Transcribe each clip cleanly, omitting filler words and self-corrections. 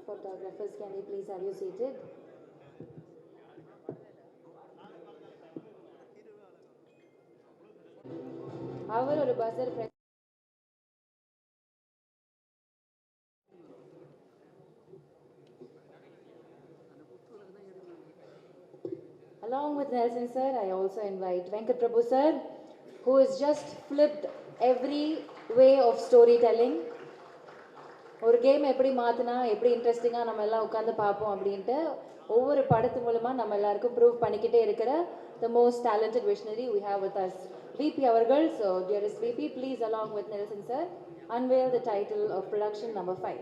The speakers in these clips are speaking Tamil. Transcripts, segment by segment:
Photographers, can you please have you seated? அவர் ஒரு buzzer press. Along with Nelson sir, I also invite Venkat Prabhu sir, who has just flipped every way of storytelling. ஒரு கேம் எப்படி மாற்றினா எப்படி இன்ட்ரெஸ்டிங்காக நம்ம எல்லாம் உட்காந்து பார்ப்போம் அப்படின்ட்டு ஒவ்வொரு படத்து மூலமாக நம்ம எல்லாருக்கும் ப்ரூவ் பண்ணிக்கிட்டே இருக்கிற the most talented visionary we have with us, VP அவர்கள். So dearest VP, please along with Nelson sir unveil the title of production number 5.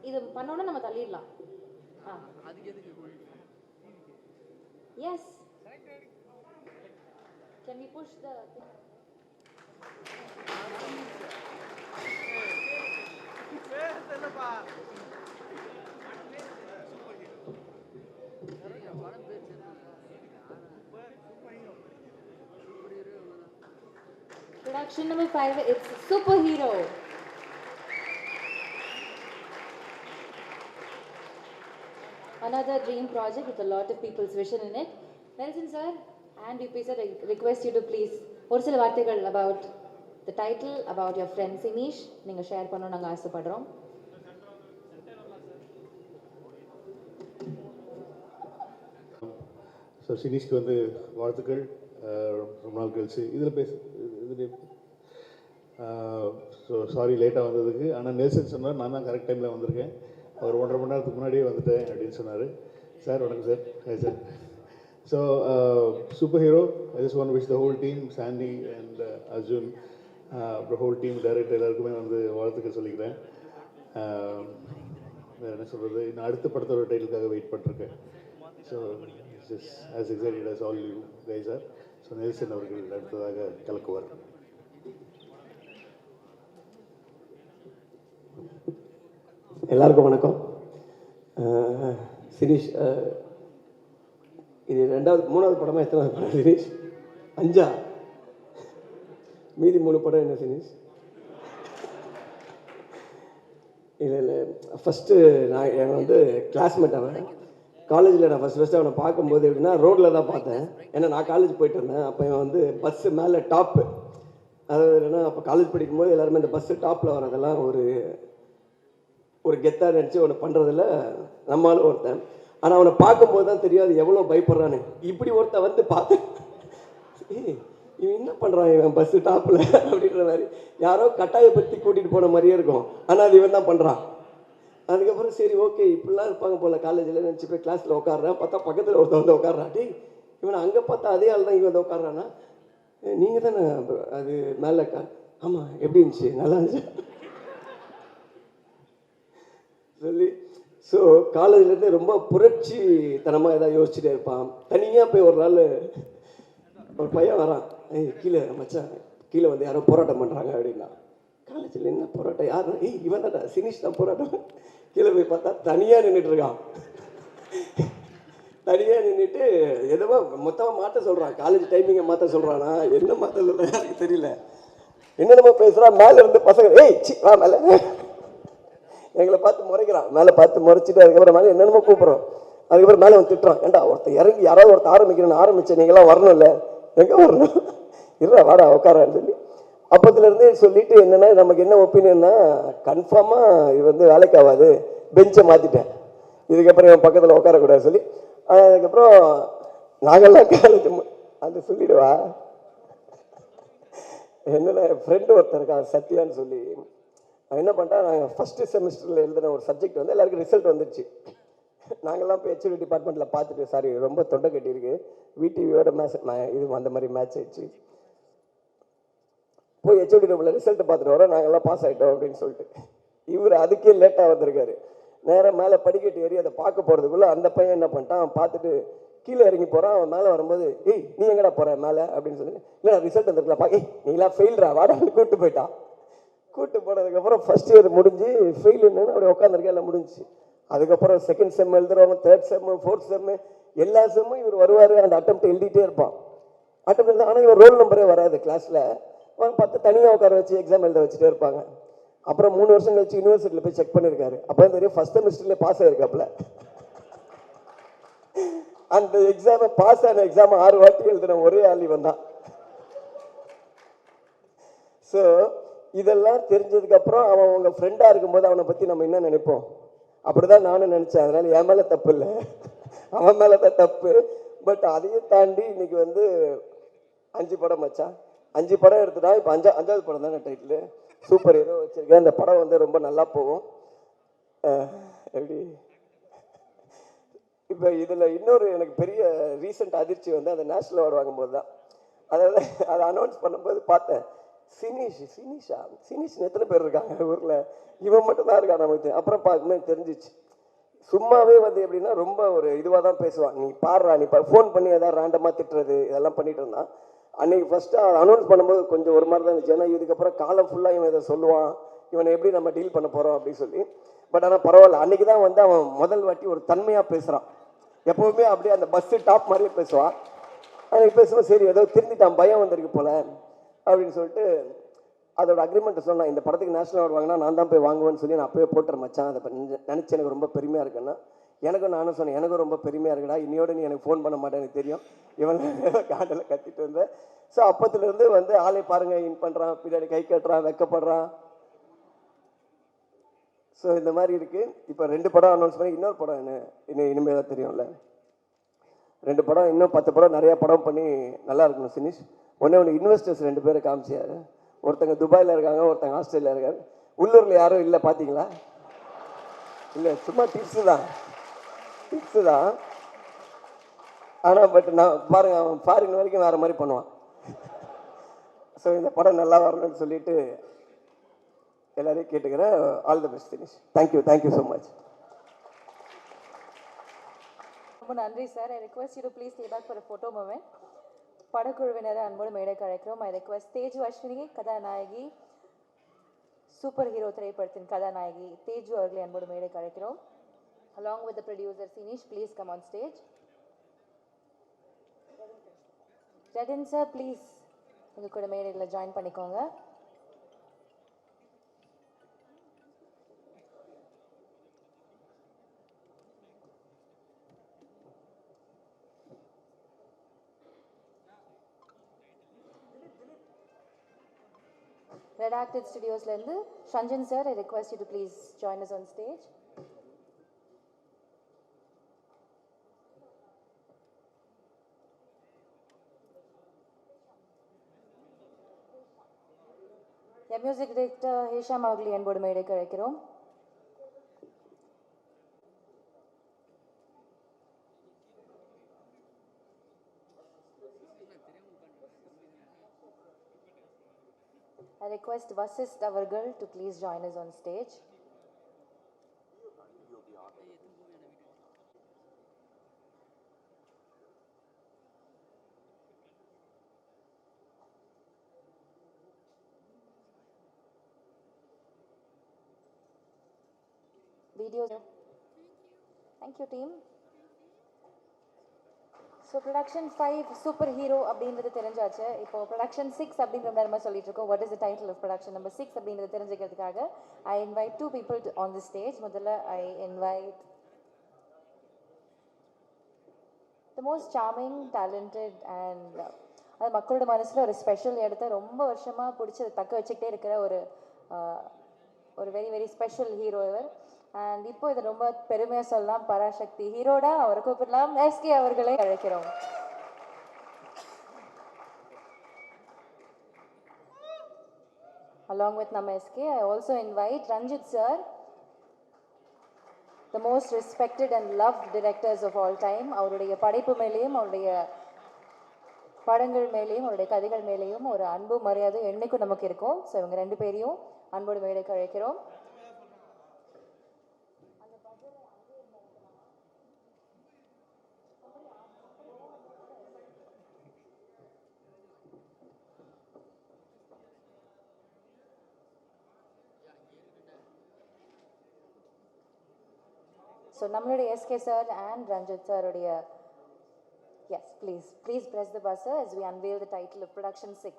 இது பண்ணோன்னா நம்ம தள்ளிடலாம். Yes. Can we push the production number 5? It's Superhero. Another dream project with a lot of people's vision in it. Nelson sir and UP sir, I request you to please ஒரு சில வார்த்தைகள் about the title, about your friend Sinish நீங்க ஷேர் பண்ணனும் நாங்க ஆசைப்படுறோம். ஸோ சினிஷ்க்கு வந்து வாழ்த்துக்கள். ரொம்ப நாள் கழிச்சு இதில் ஸோ சாரி லேட்டாக வந்ததுக்கு. ஆனால் நெல்சன் சொன்னார் நான் தான் கரெக்ட் டைமில் வந்திருக்கேன், அவர் 1.5 மணி நேரத்துக்கு முன்னாடியே வந்துட்டேன் அப்படின்னு சொன்னார். சார் வணக்கம் sir. Hi sir. So superhero, I just want to wish the whole team, Sandy and Arjun, அப்புறம் ஹோல் டீம் டைரக்டர் எல்லாருக்குமே வந்து வாழ்த்துக்கள் சொல்லிக்கிறேன். வேறு என்ன சொல்கிறது, நான் அடுத்த படத்தோட டைட்டிலுக்காக வெயிட் பண்ணிருக்கேன். So just as excited as all you guys are. So Nelson அவர்கள் அடுத்ததாக கலக்குவார். எல்லாருக்கும் வணக்கம். சிரீஷ், இது 3வது படமாக எத்தனாவது படம் சிரீஷ்? 5. மீதி 3 படம் என்ன சிரீஷ்? இல்லை ஃபஸ்ட்டு நான் வந்து கிளாஸ்மேட் அவன். காலேஜில் நான் ஃபஸ்ட்டு அவனை பார்க்கும்போது எப்படின்னா ரோட்டில் தான் பார்த்தேன். ஏன்னா நான் காலேஜ் போயிட்டு இருந்தேன். அப்போ இவன் வந்து பஸ்ஸு மேலே டாப்பு, அதாவது என்னென்னா அப்போ காலேஜ் படிக்கும்போது எல்லாருமே இந்த பஸ்ஸு டாப்பில் வரதெல்லாம் ஒரு கெத்தாக நினச்சி அவனை பண்ணுறதில்ல நம்மளாலும் ஒருத்தன். ஆனால் அவனை பார்க்கும்போது தான் தெரியாது எவ்வளோ பயப்படுறான்னு. இப்படி ஒருத்தன் வந்து பார்த்தேன், இவன் என்ன பண்ணுறான் இவன் பஸ்ஸு டாப்பில் அப்படின்ற மாதிரி யாரோ கட்டாயப்படுத்தி கூட்டிகிட்டு போன மாதிரியே இருக்கும். ஆனால் அது இவன் தான் பண்ணுறான். அதுக்கப்புறம் சரி ஓகே இப்படிலாம் இருப்பாங்க போல் காலேஜில் நினச்சி போய் கிளாஸில் உட்காடுறேன். பார்த்தா பக்கத்தில் ஒருத்தன் வந்து உட்காடுறான். டே இவனை அங்கே பார்த்தா அதே ஆள் தான் இவன் வந்து உட்காடுறான்னா, நீங்கள் தானே அது மேலே ஆமாம் எப்படி இருந்துச்சு, நல்லா இருந்துச்சு சொல்லி. ஸோ காலேஜ்லேருந்து ரொம்ப புரட்சி தனமாக எதாவது யோசிச்சுட்டே இருப்பான். தனியாக போய் ஒரு நாள் ஒரு பையன் வரான், கீழே மச்சான் கீழே வந்து யாரோ போராட்டம் பண்ணுறாங்க அப்படின்னா. காலேஜில் என்ன போராட்டம், யார்? இவன் தான் சினிஷ் தான் போராட்டம். கீழே போய் பார்த்தா தனியாக நின்றுட்டு இருக்கான். தனியாக நின்றுட்டு எதுவோ மொத்தமாக மாற்ற சொல்கிறான். காலேஜ் டைமிங்கை மாற்ற சொல்கிறானா என்ன மாற்ற சொல்கிறான் எனக்கு தெரியல. என்னென்னமோ பேசுகிறான். மேலே இருந்து பசங்க வா மேலே எங்களை பார்த்து முறைக்கிறான். மேலே பார்த்து முறைச்சிட்டு அதுக்கப்புறம் மேலே என்னென்னமோ கூப்பிட்றோம். அதுக்கப்புறம் மேலே வந்து திட்டுறான். ஏண்டா ஒருத்தர் இறங்கி யாராவது ஒருத்தர் ஆரம்பிக்கிறேன்னு ஆரம்பித்தேன், நீங்களாம் வரணும் இல்லை, எங்கே வரணும், இல்லை வாடா உட்காரான்னு சொல்லி அப்போத்துலேருந்தே சொல்லிவிட்டு என்னென்னா நமக்கு என்ன ஒப்பீனியன்னா கன்ஃபார்மாக இது வந்து வேலைக்கு ஆகாது, பெஞ்சை மாற்றிட்டேன், இதுக்கப்புறம் என் பக்கத்தில் உட்காரக்கூடாது சொல்லி. அதுக்கப்புறம் நாங்கள்லாம் காலேஜ் அது சொல்லிவிடுவா. என்னென்ன ஃப்ரெண்டு ஒருத்தர் இருக்கா சத்யான்னு சொல்லி, என்ன பண்ணிட்டா நாங்கள் ஃபஸ்ட்டு செமஸ்டரில் எழுதின ஒரு சப்ஜெக்ட் வந்து எல்லாருக்கும் ரிசல்ட் வந்துடுச்சு. நாங்கள்லாம் இப்போ ஹெச்ஓடி டிபார்ட்மெண்ட்டில் பார்த்துட்டு சாரி ரொம்ப தொண்டை கட்டியிருக்கு, விடிவியோட மேட்ச் இது அந்த மாதிரி மேட்ச் ஆயிடுச்சு. போய் ஹெச்ஓடி ரூமில் ரிசல்ட்டை பார்த்துட்டு வரோம், நாங்கள்லாம் பாஸ் ஆகிட்டோம் அப்படின்னு சொல்லிட்டு. இவர் அதுக்கே லேட்டாக வந்திருக்காரு. நேராக மேலே படிக்கட்டு ஏறி அதை பார்க்க போகிறதுக்குள்ளே அந்த பையன் என்ன பண்ணிட்டான், அவன் பார்த்துட்டு கீழே இறங்கி போகிறான். அவன் மேலே வரும்போது, ஏய் நீ எங்கடா போகிற மேலே அப்படின்னு சொல்லி, இல்லை ரிசல்ட் வந்துருக்கலாம், ஏய் நீலாம் ஃபெயில்ரா வாடான்னு கூப்பிட்டு போயிட்டான். கூப்பிட்டு போனதுக்கப்புறம் ஃபஸ்ட் இயர் முடிஞ்சு ஃபெயிலுன்னு அப்படி உட்காந்துருக்கேன், எல்லாம் முடிஞ்சிச்சு. அதுக்கப்புறம் second sem எழுதுறவங்க, third sem, fourth sem, எல்லா செம்மும் இவர் வருவார், அந்த அட்டெம்ப்ட் எழுதிட்டே இருப்பான். அட்டெம்ப்ட் எழுத, ஆனால் இவர் ரோல் நம்பரே வராது கிளாஸில். பார்த்து தனியாக உட்கார வச்சு எக்ஸாம் எழுத வச்சுட்டே இருப்பாங்க. அப்புறம் 3 வருஷம் கழிச்சு யூனிவர்சிட்டியில் போய் செக் பண்ணியிருக்காரு. அப்போ தெரியும் ஃபஸ்ட் செமிஸ்டர்லேயே பாஸ் ஆகிருக்காப்புல. அந்த எக்ஸாமை பாஸ் ஆன எக்ஸாமை 6 வாட்டி எழுதுன ஒரே ஆள் இவன் தான். ஸோ இதெல்லாம் தெரிஞ்சதுக்கப்புறம் அவன் உங்கள் ஃப்ரெண்டாக இருக்கும்போது அவனை பற்றி நம்ம என்ன நினைப்போம், அப்படிதான் நானும் நினச்சேன். அதனால் என் மேலே தப்பு இல்லை, அவன் மேலே தான் தப்பு. பட் அதையும் தாண்டி இன்னைக்கு வந்து 5 படம் மச்சான், 5 படம் எடுத்துட்டா. இப்போ 5வது படம் தானே டைட்டில், சூப்பர் ஹீரோ வச்சுருக்கேன். இந்த படம் வந்து ரொம்ப நல்லா போகும். எப்படி இப்போ இதில் இன்னொரு எனக்கு பெரிய ரீசெண்ட் அதிர்ச்சி வந்து அந்த நேஷ்னல் அவார்டு வாங்கும்போது தான். அதாவது அதை அனௌன்ஸ் பண்ணும்போது பார்த்தேன், சினிஷ் எத்தனை பேர் இருக்காங்க ஊரில், இவன் மட்டும் தான் இருக்கான் நமக்கு. அப்புறம் பார்க்கும்போது தெரிஞ்சிச்சு, சும்மாவே வந்து எப்படின்னா ரொம்ப ஒரு இதுவாக தான் பேசுவான். நீ பாடுறா, நீ ஃபோன் பண்ணி ஏதாவது ரேண்டமாக திட்டுறது இதெல்லாம் பண்ணிட்டு இருந்தான். அன்றைக்கி ஃபஸ்ட்டு அனௌன்ஸ் பண்ணும்போது கொஞ்சம் ஒரு மாதிரி தான் இருந்துச்சு. ஏன்னா இதுக்கப்புறம் காலம் ஃபுல்லாக இவன் இதை சொல்லுவான், இவனை எப்படி நம்ம டீல் பண்ண போகிறோம் அப்படின்னு சொல்லி. பட் ஆனால் பரவாயில்ல, அன்றைக்கி தான் வந்து அவன் முதல் வாட்டி ஒரு தன்மையாக பேசுகிறான். எப்போவுமே அப்படியே அந்த பஸ்ஸு டாப் மாதிரியே பேசுவான். அன்றைக்கி பேசுவோம், சரி ஏதோ திருந்திட்டான், பயம் வந்திருக்கு போல அப்படின்னு சொல்லிட்டு அதோட அக்ரிமெண்ட்டை சொன்னான். இந்த படத்துக்கு நேஷனல் அவார்டு வாங்கினா நான் தான் போய் வாங்குவேன்னு சொல்லி நான் அப்போயே போட்டுற மச்சான். அதை நினச்சி எனக்கு ரொம்ப பெருமையாக இருக்குன்னா, எனக்கும் நானும் சொன்னேன், எனக்கும் ரொம்ப பெருமையாக இருக்குடா, இன்னையோட நீ எனக்கு ஃபோன் பண்ண மாட்டேன் எனக்கு தெரியும், இவன் காண்டில் கத்திட்டு வந்தேன். ஸோ அப்பத்துலேருந்து வந்து ஆளை பாருங்கள், இன் பண்ணுறான், பின்னாடி கை கட்டுறான், வெக்கப்படுறான். ஸோ இந்த மாதிரி இருக்குது. இப்போ 2 படம் அனௌன்ஸ் பண்ணி இன்னொரு படம் இனிமேல் தான் தெரியும்ல. 2 படம், இன்னும் 10 படம், நிறையா படம் பண்ணி நல்லா இருக்கணும் சினிஷ். ஒன்று இன்வெஸ்டர்ஸ் 2 பேரை காமிச்சார். ஒருத்தங்க துபாயில் இருக்காங்க, ஒருத்தங்க ஆஸ்திரேலியா இருக்காங்க. உள்ளூரில் யாரும் இல்லை பார்த்தீங்களா? இல்லை, சும்மா டிப்ஸு தான். ஆனால் பட் நான் பாருங்கள், அவன் ஃபாரின் வரைக்கும் வேறு மாதிரி பண்ணுவான். ஸோ இந்த படம் நல்லா வரணும்னு சொல்லிட்டு எல்லாரையும் கேட்டுக்கிறேன். All the best Dinesh. Thank you so much. ரொம்ப நன்றி sir. I request you to please stay back for a photo moment. படக்குழுவினரை அன்போடு மேடைக்கு அழைக்கிறோம். ஐ ரிக்வெஸ்ட் தேஜு அஸ்வினி, கதாநாயகி, சூப்பர் ஹீரோ திரைப்படத்தின் கதாநாயகி தேஜு அவர்களை அன்போடு மேடைக்கு அழைக்கிறோம். Along with the producer Sinish, please come on stage. Redin sir, please எங்க கூட மேடையில் ஜாயின் பண்ணிக்கோங்க. Redacted Studiosலேருந்து Shanjan sir, I request you to please join us on stage. Music director Hesham அவர்களை அன்போடு மேடைக்கு அழைக்கிறோம். I request Vasist Avargal to please join us on stage. Videos. Thank you team. So production 5 super hero அப்படின்றது தெரிஞ்சாச்சு. இப்போ ப்ரொடக்ஷன் 6 அப்படின்ற மாதிரி சொல்லிட்டு இருக்கோம். What is the title of production number 6 அப்படின்றது தெரிஞ்சுக்கிறதுக்காக I invite 2 people on the stage. முதல்ல I invite the most charming, talented and அது மக்களோட மனசில் ஒரு ஸ்பெஷல் இடத்த ரொம்ப வருஷமாக பிடிச்சி தக்க வச்சுக்கிட்டே இருக்கிற ஒரு வெரி வெரி ஸ்பெஷல் ஹீரோ இவர். அண்ட் இப்போ இதை ரொம்ப பெருமையாக சொல்லலாம், பராசக்தி ஹீரோடா அவரை கூப்பிடலாம். எஸ்கே அவர்களை அழைக்கிறோம். Along with நம்ம SK, I also invite Ranjit sir, the most respected and loved directors of all time. அவருடைய படைப்பு மேலேயும் அவருடைய படங்கள் மேலேயும் அவருடைய கதைகள் மேலேயும் ஒரு அன்பு மரியாதை என்னைக்கும் நமக்கு இருக்கும். ஸோ இவங்க 2 பேரையும் அன்போடு மேடைக்கு அழைக்கிறோம். ஸோ நம்மளுடைய எஸ்கே சார் அண்ட் ரஞ்சித் சாருடைய yes please press the buzzer as we unveil the title of Production 6.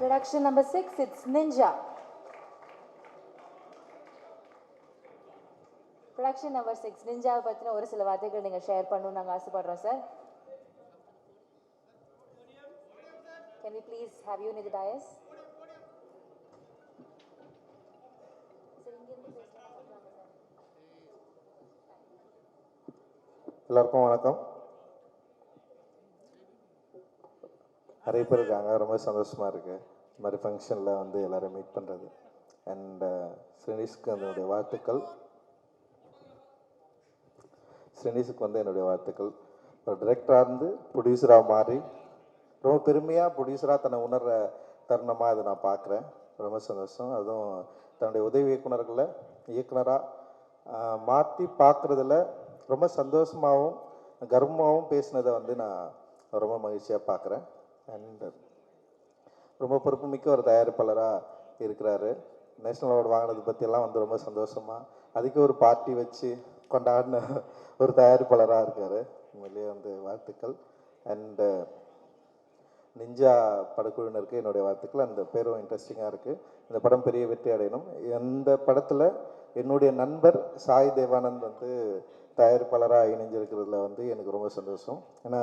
Production number 6, it's Ninja. Production number 6, Ninja பத்தின ஒரு சில வார்த்தைகள் நீங்க ஷேர் பண்ணனும் நாங்க ஆசைப்படுறோம் sir. Can we please have you near the dais? எல்லாருக்கும் வணக்கம். நிறைய பேர் இருக்காங்க, ரொம்ப சந்தோஷமாக இருக்குது இந்த மாதிரி ஃபங்க்ஷனில் வந்து எல்லோரும் மீட் பண்ணுறது. அண்ட் ஸ்ரீனிஷ்க்கு என்னுடைய வாழ்த்துக்கள். ஸ்ரீனிஷுக்கு வந்து என்னுடைய வாழ்த்துக்கள். ஒரு டிரெக்டராக இருந்து ப்ரொடியூசராக மாறி ரொம்ப பெருமையாக ப்ரொடியூசராக தன்னை உணர்கிற தருணமாக அதை நான் பார்க்குறேன். ரொம்ப சந்தோஷம். அதுவும் தன்னுடைய உதவி இயக்குனர்களை இயக்குனராக மாற்றி பார்க்குறதுல ரொம்ப சந்தோஷமாகவும் கர்வமாகவும் பேசினதை வந்து நான் ரொம்ப மகிழ்ச்சியாக பார்க்குறேன். அண்ட் ரொம்ப பொறுப்புமிக்க ஒரு தயாரிப்பாளராக இருக்கிறாரு. நேஷ்னல் அவார்டு வாங்கினது பற்றியெல்லாம் வந்து ரொம்ப சந்தோஷமாக அதுக்கு ஒரு பார்ட்டி வச்சு கொண்டாடின ஒரு தயாரிப்பாளராக இருக்கார். உண்மையிலேயே வந்து வாழ்த்துக்கள். அண்டு நிஞ்சா படக்குழுவினருக்கு என்னுடைய வாழ்த்துக்கள். அந்த பேரும் இன்ட்ரெஸ்டிங்காக இருக்குது. இந்த படம் பெரிய வெற்றி அடையணும். இந்த படத்தில் என்னுடைய நண்பர் சாய் தேவானந்த் வந்து தயாரிப்பாளராக இணைஞ்சிருக்கிறதுல வந்து எனக்கு ரொம்ப சந்தோஷம். ஏன்னா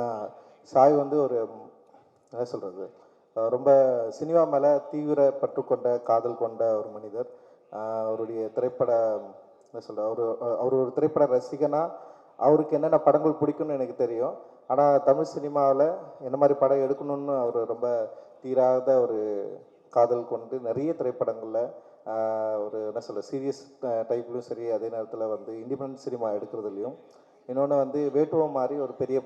சாய் வந்து ஒரு என்ன சொல்கிறது, ரொம்ப சினிமா மேலே தீவிர பற்று கொண்ட காதல் கொண்ட ஒரு மனிதர். அவருடைய திரைப்பட என்ன சொல்கிற அவர் ஒரு திரைப்பட ரசிகனாக அவருக்கு என்னென்ன படங்கள் பிடிக்கும்னு எனக்கு தெரியும். ஆனால் தமிழ் சினிமாவில் என்ன மாதிரி படம் எடுக்கணும்னு அவர் ரொம்ப தீராத ஒரு காதல் கொண்டு நிறைய திரைப்படங்களில் ஒரு என்ன சொல்ல சீரியஸ் டைப்லையும் சரி, அதே நேரத்தில் வந்து இண்டிபெண்டன்ட் சினிமா எடுக்கிறதுலையும். இன்னொன்று வந்து வேட்டுவம் மாதிரி ஒரு பெரிய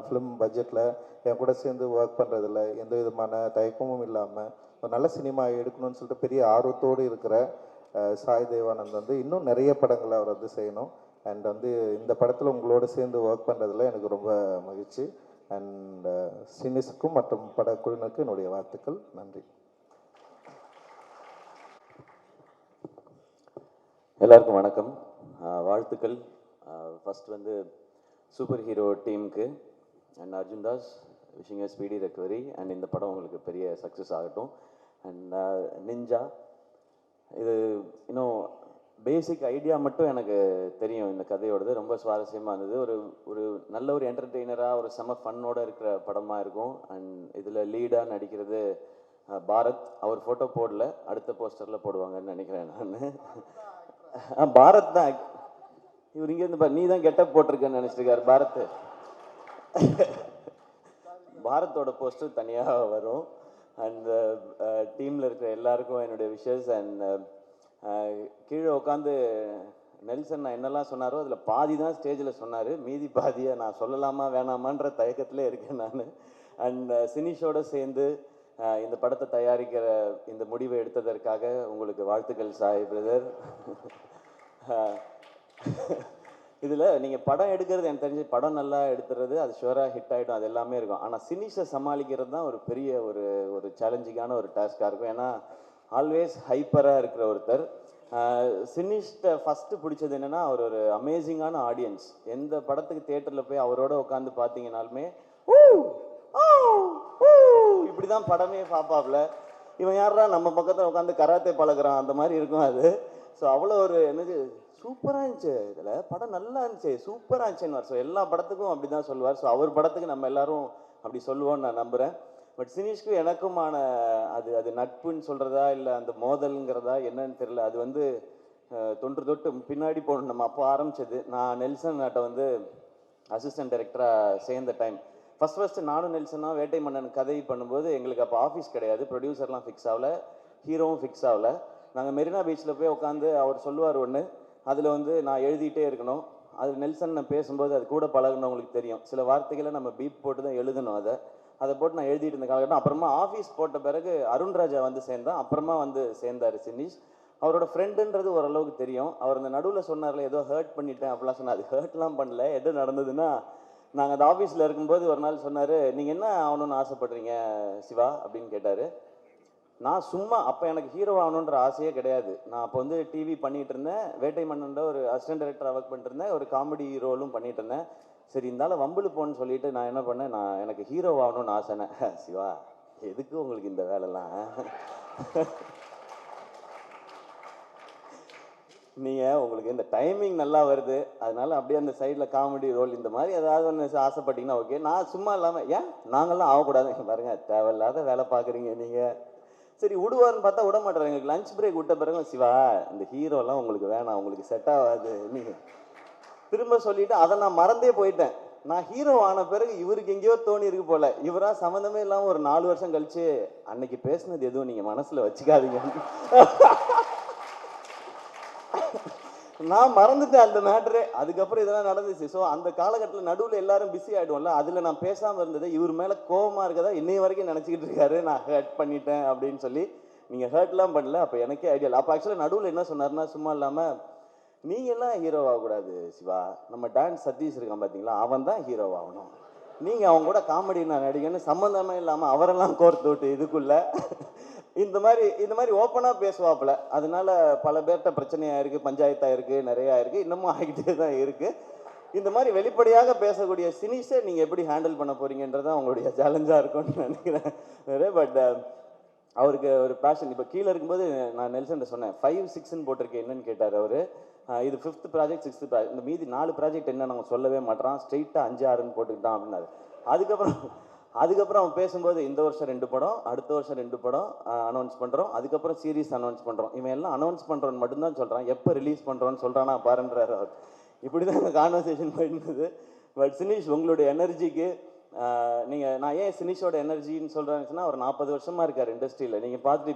ஃபிலிம் பட்ஜெட்டில் என் கூட சேர்ந்து ஒர்க் பண்ணுறதில்ல எந்த விதமான தயக்கமும் இல்லாமல் ஒரு நல்ல சினிமா எடுக்கணும்னு சொல்லிட்டு பெரிய ஆர்வத்தோடு இருக்கிற சாய் தேவானந்த் வந்து இன்னும் நிறைய படங்களை அவர் வந்து செய்யணும். அண்ட் வந்து இந்த படத்தில் உங்களோட சேர்ந்து ஒர்க் பண்ணுறதுல எனக்கு ரொம்ப மகிழ்ச்சி. அண்ட் ஸ்ரீனிஷுக்கும் மற்றும் படக்குழுவினருக்கும் என்னுடைய வாழ்த்துக்கள். நன்றி. எல்லாருக்கும் வணக்கம், வாழ்த்துக்கள். ஃபஸ்ட் வந்து சூப்பர் ஹீரோ டீமுக்கு and Arjun Das wishing a speedy recovery. And இந்த படம் உங்களுக்கு பெரிய சக்ஸஸ் ஆகட்டும். அண்ட் நிஞ்சா இது இன்னும் பேசிக் ஐடியா மட்டும் எனக்கு தெரியும். இந்த கதையோடது ரொம்ப சுவாரஸ்யமாக இருந்தது. ஒரு நல்ல ஒரு என்டர்டெய்னராக ஒரு செம ஃபன்னோடு இருக்கிற படமாக இருக்கும். அண்ட் இதில் லீடாக நடிக்கிறது பாரத். அவர் ஃபோட்டோ போடல, அடுத்த போஸ்டரில் போடுவாங்கன்னு நினைக்கிறேன் நான். பாரத் தான் இவர் இங்கேருந்து நீ தான் கெட்டப் போட்டிருக்கேன்னு நினச்சிருக்காரு பாரத். பாரத்தோட போஸ்டர் தனியாக வரும். அண்ட் டீமில் இருக்கிற எல்லாருக்கும் என்னுடைய விஷஸ். அண்ட் கீழே உட்காந்து நெல்சன் நான் என்னெல்லாம் சொன்னாரோ அதில் பாதி தான் ஸ்டேஜில் சொன்னார், மீதி பாதியை நான் சொல்லலாமா வேணாமான்ற தயக்கத்திலே இருக்கேன் நான். அண்ட் சினிஷோடு சேர்ந்து இந்த படத்தை தயாரிக்கிற இந்த முடிவை எடுத்ததற்காக உங்களுக்கு வாழ்த்துக்கள் சாய் பிரதர். இதில் நீங்கள் படம் எடுக்கிறது எனக்கு தெரிஞ்சு படம் நல்லா எடுத்துறது அது ஷுவராக ஹிட் ஆகிடும், அது எல்லாமே இருக்கும். ஆனால் சினிஷை சமாளிக்கிறது தான் ஒரு பெரிய ஒரு சேலஞ்சிங்கான ஒரு டாஸ்காக இருக்கும். ஏன்னா ஆல்வேஸ் ஹைப்பராக இருக்கிற ஒருத்தர். சினிஷ்ட ஃபஸ்ட்டு பிடிச்சது என்னென்னா அவர் ஒரு அமேசிங்கான ஆடியன்ஸ். எந்த படத்துக்கு தியேட்டரில் போய் அவரோட உட்காந்து பார்த்தீங்கனாலுமே இப்படி தான் படமே பார்ப்பாப்ல. இவன் யாரா நம்ம பக்கத்தில் உட்காந்து கராத்தே பழகிறான் அந்த மாதிரி இருக்கும் அது. ஸோ அவ்வளோ ஒரு என்னது சூப்பராக இருந்துச்சு, இதில் படம் நல்லா இருந்துச்சு, சூப்பராக இருந்துச்சுன்னு. ஸோ எல்லா படத்துக்கும் அப்படி தான் சொல்லுவார். ஸோ அவர் படத்துக்கு நம்ம எல்லாரும் அப்படி சொல்லுவோன்னு நான் நம்புகிறேன். பட் சினிஷ்க்கும் எனக்குமான அது நட்புன்னு சொல்கிறதா இல்லை அந்த மோதல்ங்கிறதா என்னன்னு தெரியல. அது வந்து தொன்று பின்னாடி போகணும். நம்ம அப்போ ஆரம்பித்தது. நான் நெல்சன் நாட்டை வந்து அசிஸ்டன்ட் டைரக்டராக சேர்ந்த டைம் ஃபஸ்ட்டு நானும் நெல்சனாக வேட்டை மன்னன் கதை பண்ணும்போது எங்களுக்கு அப்போ ஆஃபீஸ் கிடையாது, ப்ரொடியூசர்லாம் ஃபிக்ஸ் ஆகலை, ஹீரோவும் ஃபிக்ஸ் ஆகலை. நாங்கள் மெரினா பீச்சில் போய் உட்காந்து அவர் சொல்லுவார் ஒன்று, அதில் வந்து நான் எழுதிட்டே இருக்கணும். அது நெல்சன் நான் பேசும்போது அது கூட பழகுனவங்களுக்கு தெரியும், சில வார்த்தைகளை நம்ம பீப் போட்டு தான் எழுதணும். அதை போட்டு நான் எழுதிட்டு இருந்த காலகட்டம். அப்புறமா ஆஃபீஸ் போட்ட பிறகு அருண்ராஜா வந்து சேர்ந்தான். அப்புறமா வந்து சேர்ந்தார் சினிஷ். அவரோட ஃப்ரெண்டுன்றது ஓரளவுக்கு தெரியும். அவர் அந்த நடுவில் சொன்னார்ல ஏதோ ஹர்ட் பண்ணிட்டேன் அப்படிலாம் சொன்னார். அது ஹர்ட்லாம் பண்ணல. எது நடந்ததுன்னா நாங்கள் அந்த ஆஃபீஸில் இருக்கும்போது ஒரு நாள் சொன்னார், நீங்கள் என்ன ஆகணும்னு ஆசைப்படுறீங்க சிவா அப்படின்னு கேட்டார். நான் சும்மா அப்போ எனக்கு ஹீரோ ஆகணுன்ற ஆசையே கிடையாது. நான் அப்போ வந்து டிவி பண்ணிகிட்டு இருந்தேன், வேட்டை மன்னன்ல ஒரு அசிஸ்டன்ட் டைரக்டராக ஒர்க் பண்ணிட்டு இருந்தேன், ஒரு காமெடி ரோலும் பண்ணிட்டு இருந்தேன். சரி இருந்தாலும் வம்புல போன்னு சொல்லிட்டு நான் என்ன பண்ணேன், நான் எனக்கு ஹீரோ ஆகணும்னு ஆசைனேன். சிவா எதுக்கு உங்களுக்கு இந்த வேலைலாம், நீங்கள் உங்களுக்கு இந்த டைமிங் நல்லா வருது அதனால அப்படியே அந்த சைடில் காமெடி ரோல் இந்த மாதிரி ஏதாவது ஒன்று ஆசைப்பட்டீங்கன்னா ஓகே. நான் சும்மா இல்லாமல் ஏன் நாங்கள்லாம் ஆகக்கூடாது பாருங்க, தேவையில்லாத வேலை பார்க்குறீங்க நீங்கள். சரி விடுவார்னு பார்த்தா விட மாட்டேறாங்க. எங்களுக்கு லஞ்ச் பிரேக் விட்ட பிறகு சிவா இந்த ஹீரோலாம் உங்களுக்கு வேணாம், உங்களுக்கு செட் ஆகாது நீங்கள் திரும்ப சொல்லிவிட்டு அதை நான் மறந்தே போயிட்டேன். நான் ஹீரோ ஆன பிறகு இவருக்கு எங்கேயோ தோணி இருக்கு போல, இவராக சம்மந்தமே இல்லாமல் ஒரு 4 வருஷம் கழிச்சு அன்னைக்கு பேசுனது எதுவும் நீங்கள் மனசில் வச்சுக்காதீங்க. நான் மறந்துட்டேன் அந்த மேட்ரு. அதுக்கப்புறம் இதெல்லாம் நடந்துச்சு. ஸோ அந்த காலகட்டத்தில் நடுவில் எல்லாரும் பிஸி ஆகிடுவோம்ல, அதில் நான் பேசாமல் இருந்தது இவர் மேலே கோபமாக இருக்கதா இன்னைய வரைக்கும் நினச்சிக்கிட்டு இருக்காரு, நான் ஹர்ட் பண்ணிட்டேன் அப்படின்னு சொல்லி. நீங்கள் ஹர்ட்லாம் பண்ணல, அப்போ எனக்கே ஐடியா இல்லை. அப்போ ஆக்சுவலாக நடுவில் என்ன சொன்னார்னா, சும்மா இல்லாமல் நீங்கள் எல்லாம் ஹீரோ ஆகக்கூடாது சிவா, நம்ம டான்ஸ் சதீஷ் இருக்கான் பார்த்தீங்களா, அவன் தான் ஹீரோ ஆகணும், நீங்கள் அவங்க கூட காமெடி நான் நடிகன்னு சம்மந்தமே இல்லாமல் அவரெல்லாம் கோர்த்து விட்டு இதுக்குள்ளே இந்த மாதிரி ஓப்பனாக பேசுவாப்புல. அதனால பல பேர்கிட்ட பிரச்சனையாக இருக்குது, பஞ்சாயத்தாக இருக்குது, நிறையா இருக்குது, இன்னமும் ஆகிட்டே தான் இருக்குது. இந்த மாதிரி வெளிப்படையாக பேசக்கூடிய சினிஸை நீங்கள் எப்படி ஹேண்டில் பண்ண போகிறீங்கன்றது அவங்களுடைய சேலஞ்சாக இருக்கும்னு நினைக்கிறேன். பட் அவருக்கு ஒரு பேஷன். இப்போ கீழே இருக்கும்போது நான் நெல்சன் சொன்னேன் 5, 6ன்னு போட்டிருக்கேன் என்னன்னு கேட்டார் அவர். இது 5th ப்ராஜெக்ட் 6th ப்ராஜெக்ட், இந்த மீதி 4 ப்ராஜெக்ட் என்ன நாங்கள் சொல்லவே மாட்டோம், ஸ்ட்ரெயிட்டாக 5, 6ன்னு போட்டுக்கிட்டான் அப்படின்னாரு. அதுக்கப்புறம் அவன் பேசும்போது இந்த வருஷம் 2 படம், அடுத்த வருஷம் 2 படம் அனௌன்ஸ் பண்ணுறோம், அதுக்கப்புறம் சீரீஸ் அனௌன்ஸ் பண்ணுறோம். இவன் எல்லாம் அனௌன்ஸ் பண்ணுறோன்னு மட்டும்தான் சொல்கிறான், எப்போ ரிலீஸ் பண்ணுறோன்னு சொல்கிறானா பாருன்றார் அவர். இப்படி தான் கான்வர்சேஷன் போயிருந்தது. பட் சினிஷ் உங்களுடைய எனர்ஜிக்கு நான் ஏன் சினிஷோட எனர்ஜின்னு சொல்கிறேன்னு அவர் 40 வருஷமாக இருக்கார் இண்டஸ்ட்ரியில். நீங்கள் பார்த்துட்டு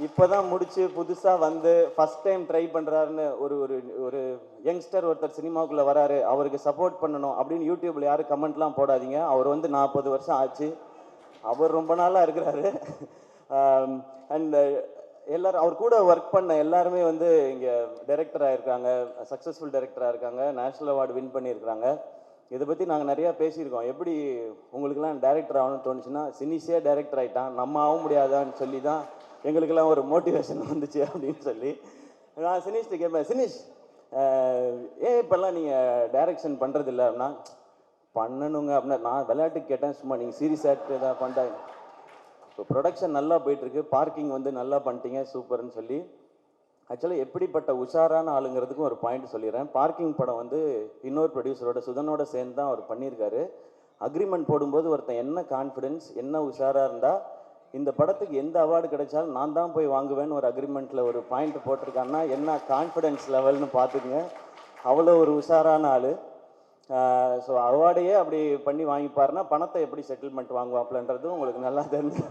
இப்போ தான் முடிச்சு புதுசாக வந்து ஃபஸ்ட் டைம் ட்ரை பண்ணுறாருன்னு ஒரு ஒரு ஒரு யங்ஸ்டர் ஒருத்தர் சினிமாவுக்குள்ளே வராரு, அவருக்கு சப்போர்ட் பண்ணணும் அப்படின்னு யூடியூப்பில் யாரும் கமெண்ட்லாம் போடாதீங்க. அவர் வந்து 40 வருஷம் ஆச்சு, அவர் ரொம்ப நாளாக இருக்கிறாரு. அண்ட் எல்லோரும் அவர் கூட ஒர்க் பண்ண எல்லாருமே வந்து இங்கே டைரக்டராக இருக்காங்க, சக்ஸஸ்ஃபுல் டைரக்டராக இருக்காங்க, நேஷ்னல் அவார்டு வின் பண்ணியிருக்கிறாங்க. இதை பற்றி நாங்கள் நிறையா பேசியிருக்கோம். எப்படி உங்களுக்கெல்லாம் டைரக்டர் ஆகணும்னு தோணுச்சுன்னா, சினிஸே டைரக்டர் ஆகிட்டான், நம்ம ஆக முடியாதான்னு சொல்லி தான் எங்களுக்கெல்லாம் ஒரு மோட்டிவேஷன் வந்துச்சு அப்படின்னு சொல்லி. நான் சினிஷ்ட்டு கேட்பேன், சினிஷ் ஏன் இப்போல்லாம் நீங்கள் டைரக்ஷன் பண்ணுறதில்ல அப்படின்னா, பண்ணணுங்க அப்படின்னா. நான் விளையாட்டுக்கு கேட்டேன், சும்மா நீங்கள் சீரியஸ் ஆக்ட் ஏதாவது பண்ணுறாங்க. இப்போ ப்ரொடக்ஷன் நல்லா போயிட்டுருக்கு, பார்க்கிங் வந்து நல்லா பண்ணிட்டீங்க சூப்பர்னு சொல்லி. ஆக்சுவலாக எப்படிப்பட்ட உஷாரான ஆளுங்கிறதுக்கும் ஒரு பாயிண்ட் சொல்லிடுறேன். பார்க்கிங் படம் வந்து இன்னொரு ப்ரொடியூசரோட சுதனோட சேர்ந்து தான் அவர் பண்ணியிருக்காரு. அக்ரிமெண்ட் போடும்போது ஒருத்தன் என்ன கான்ஃபிடென்ஸ், என்ன உஷாராக இருந்தால் இந்த படத்துக்கு எந்த அவார்டு கிடைச்சாலும் நான் தான் போய் வாங்குவேன்னு ஒரு அக்ரிமெண்ட்டில் ஒரு பாயிண்ட் போட்டிருக்காங்கன்னா என்ன கான்ஃபிடென்ஸ் லெவல்னு பார்த்துக்குங்க. அவ்வளோ ஒரு உஷாரான ஆள். ஸோ அவார்டையே அப்படி பண்ணி வாங்கிப்பாருன்னா பணத்தை எப்படி செட்டில்மெண்ட் வாங்குவாப்லன்றதும் உங்களுக்கு நல்லா தெரிஞ்சு.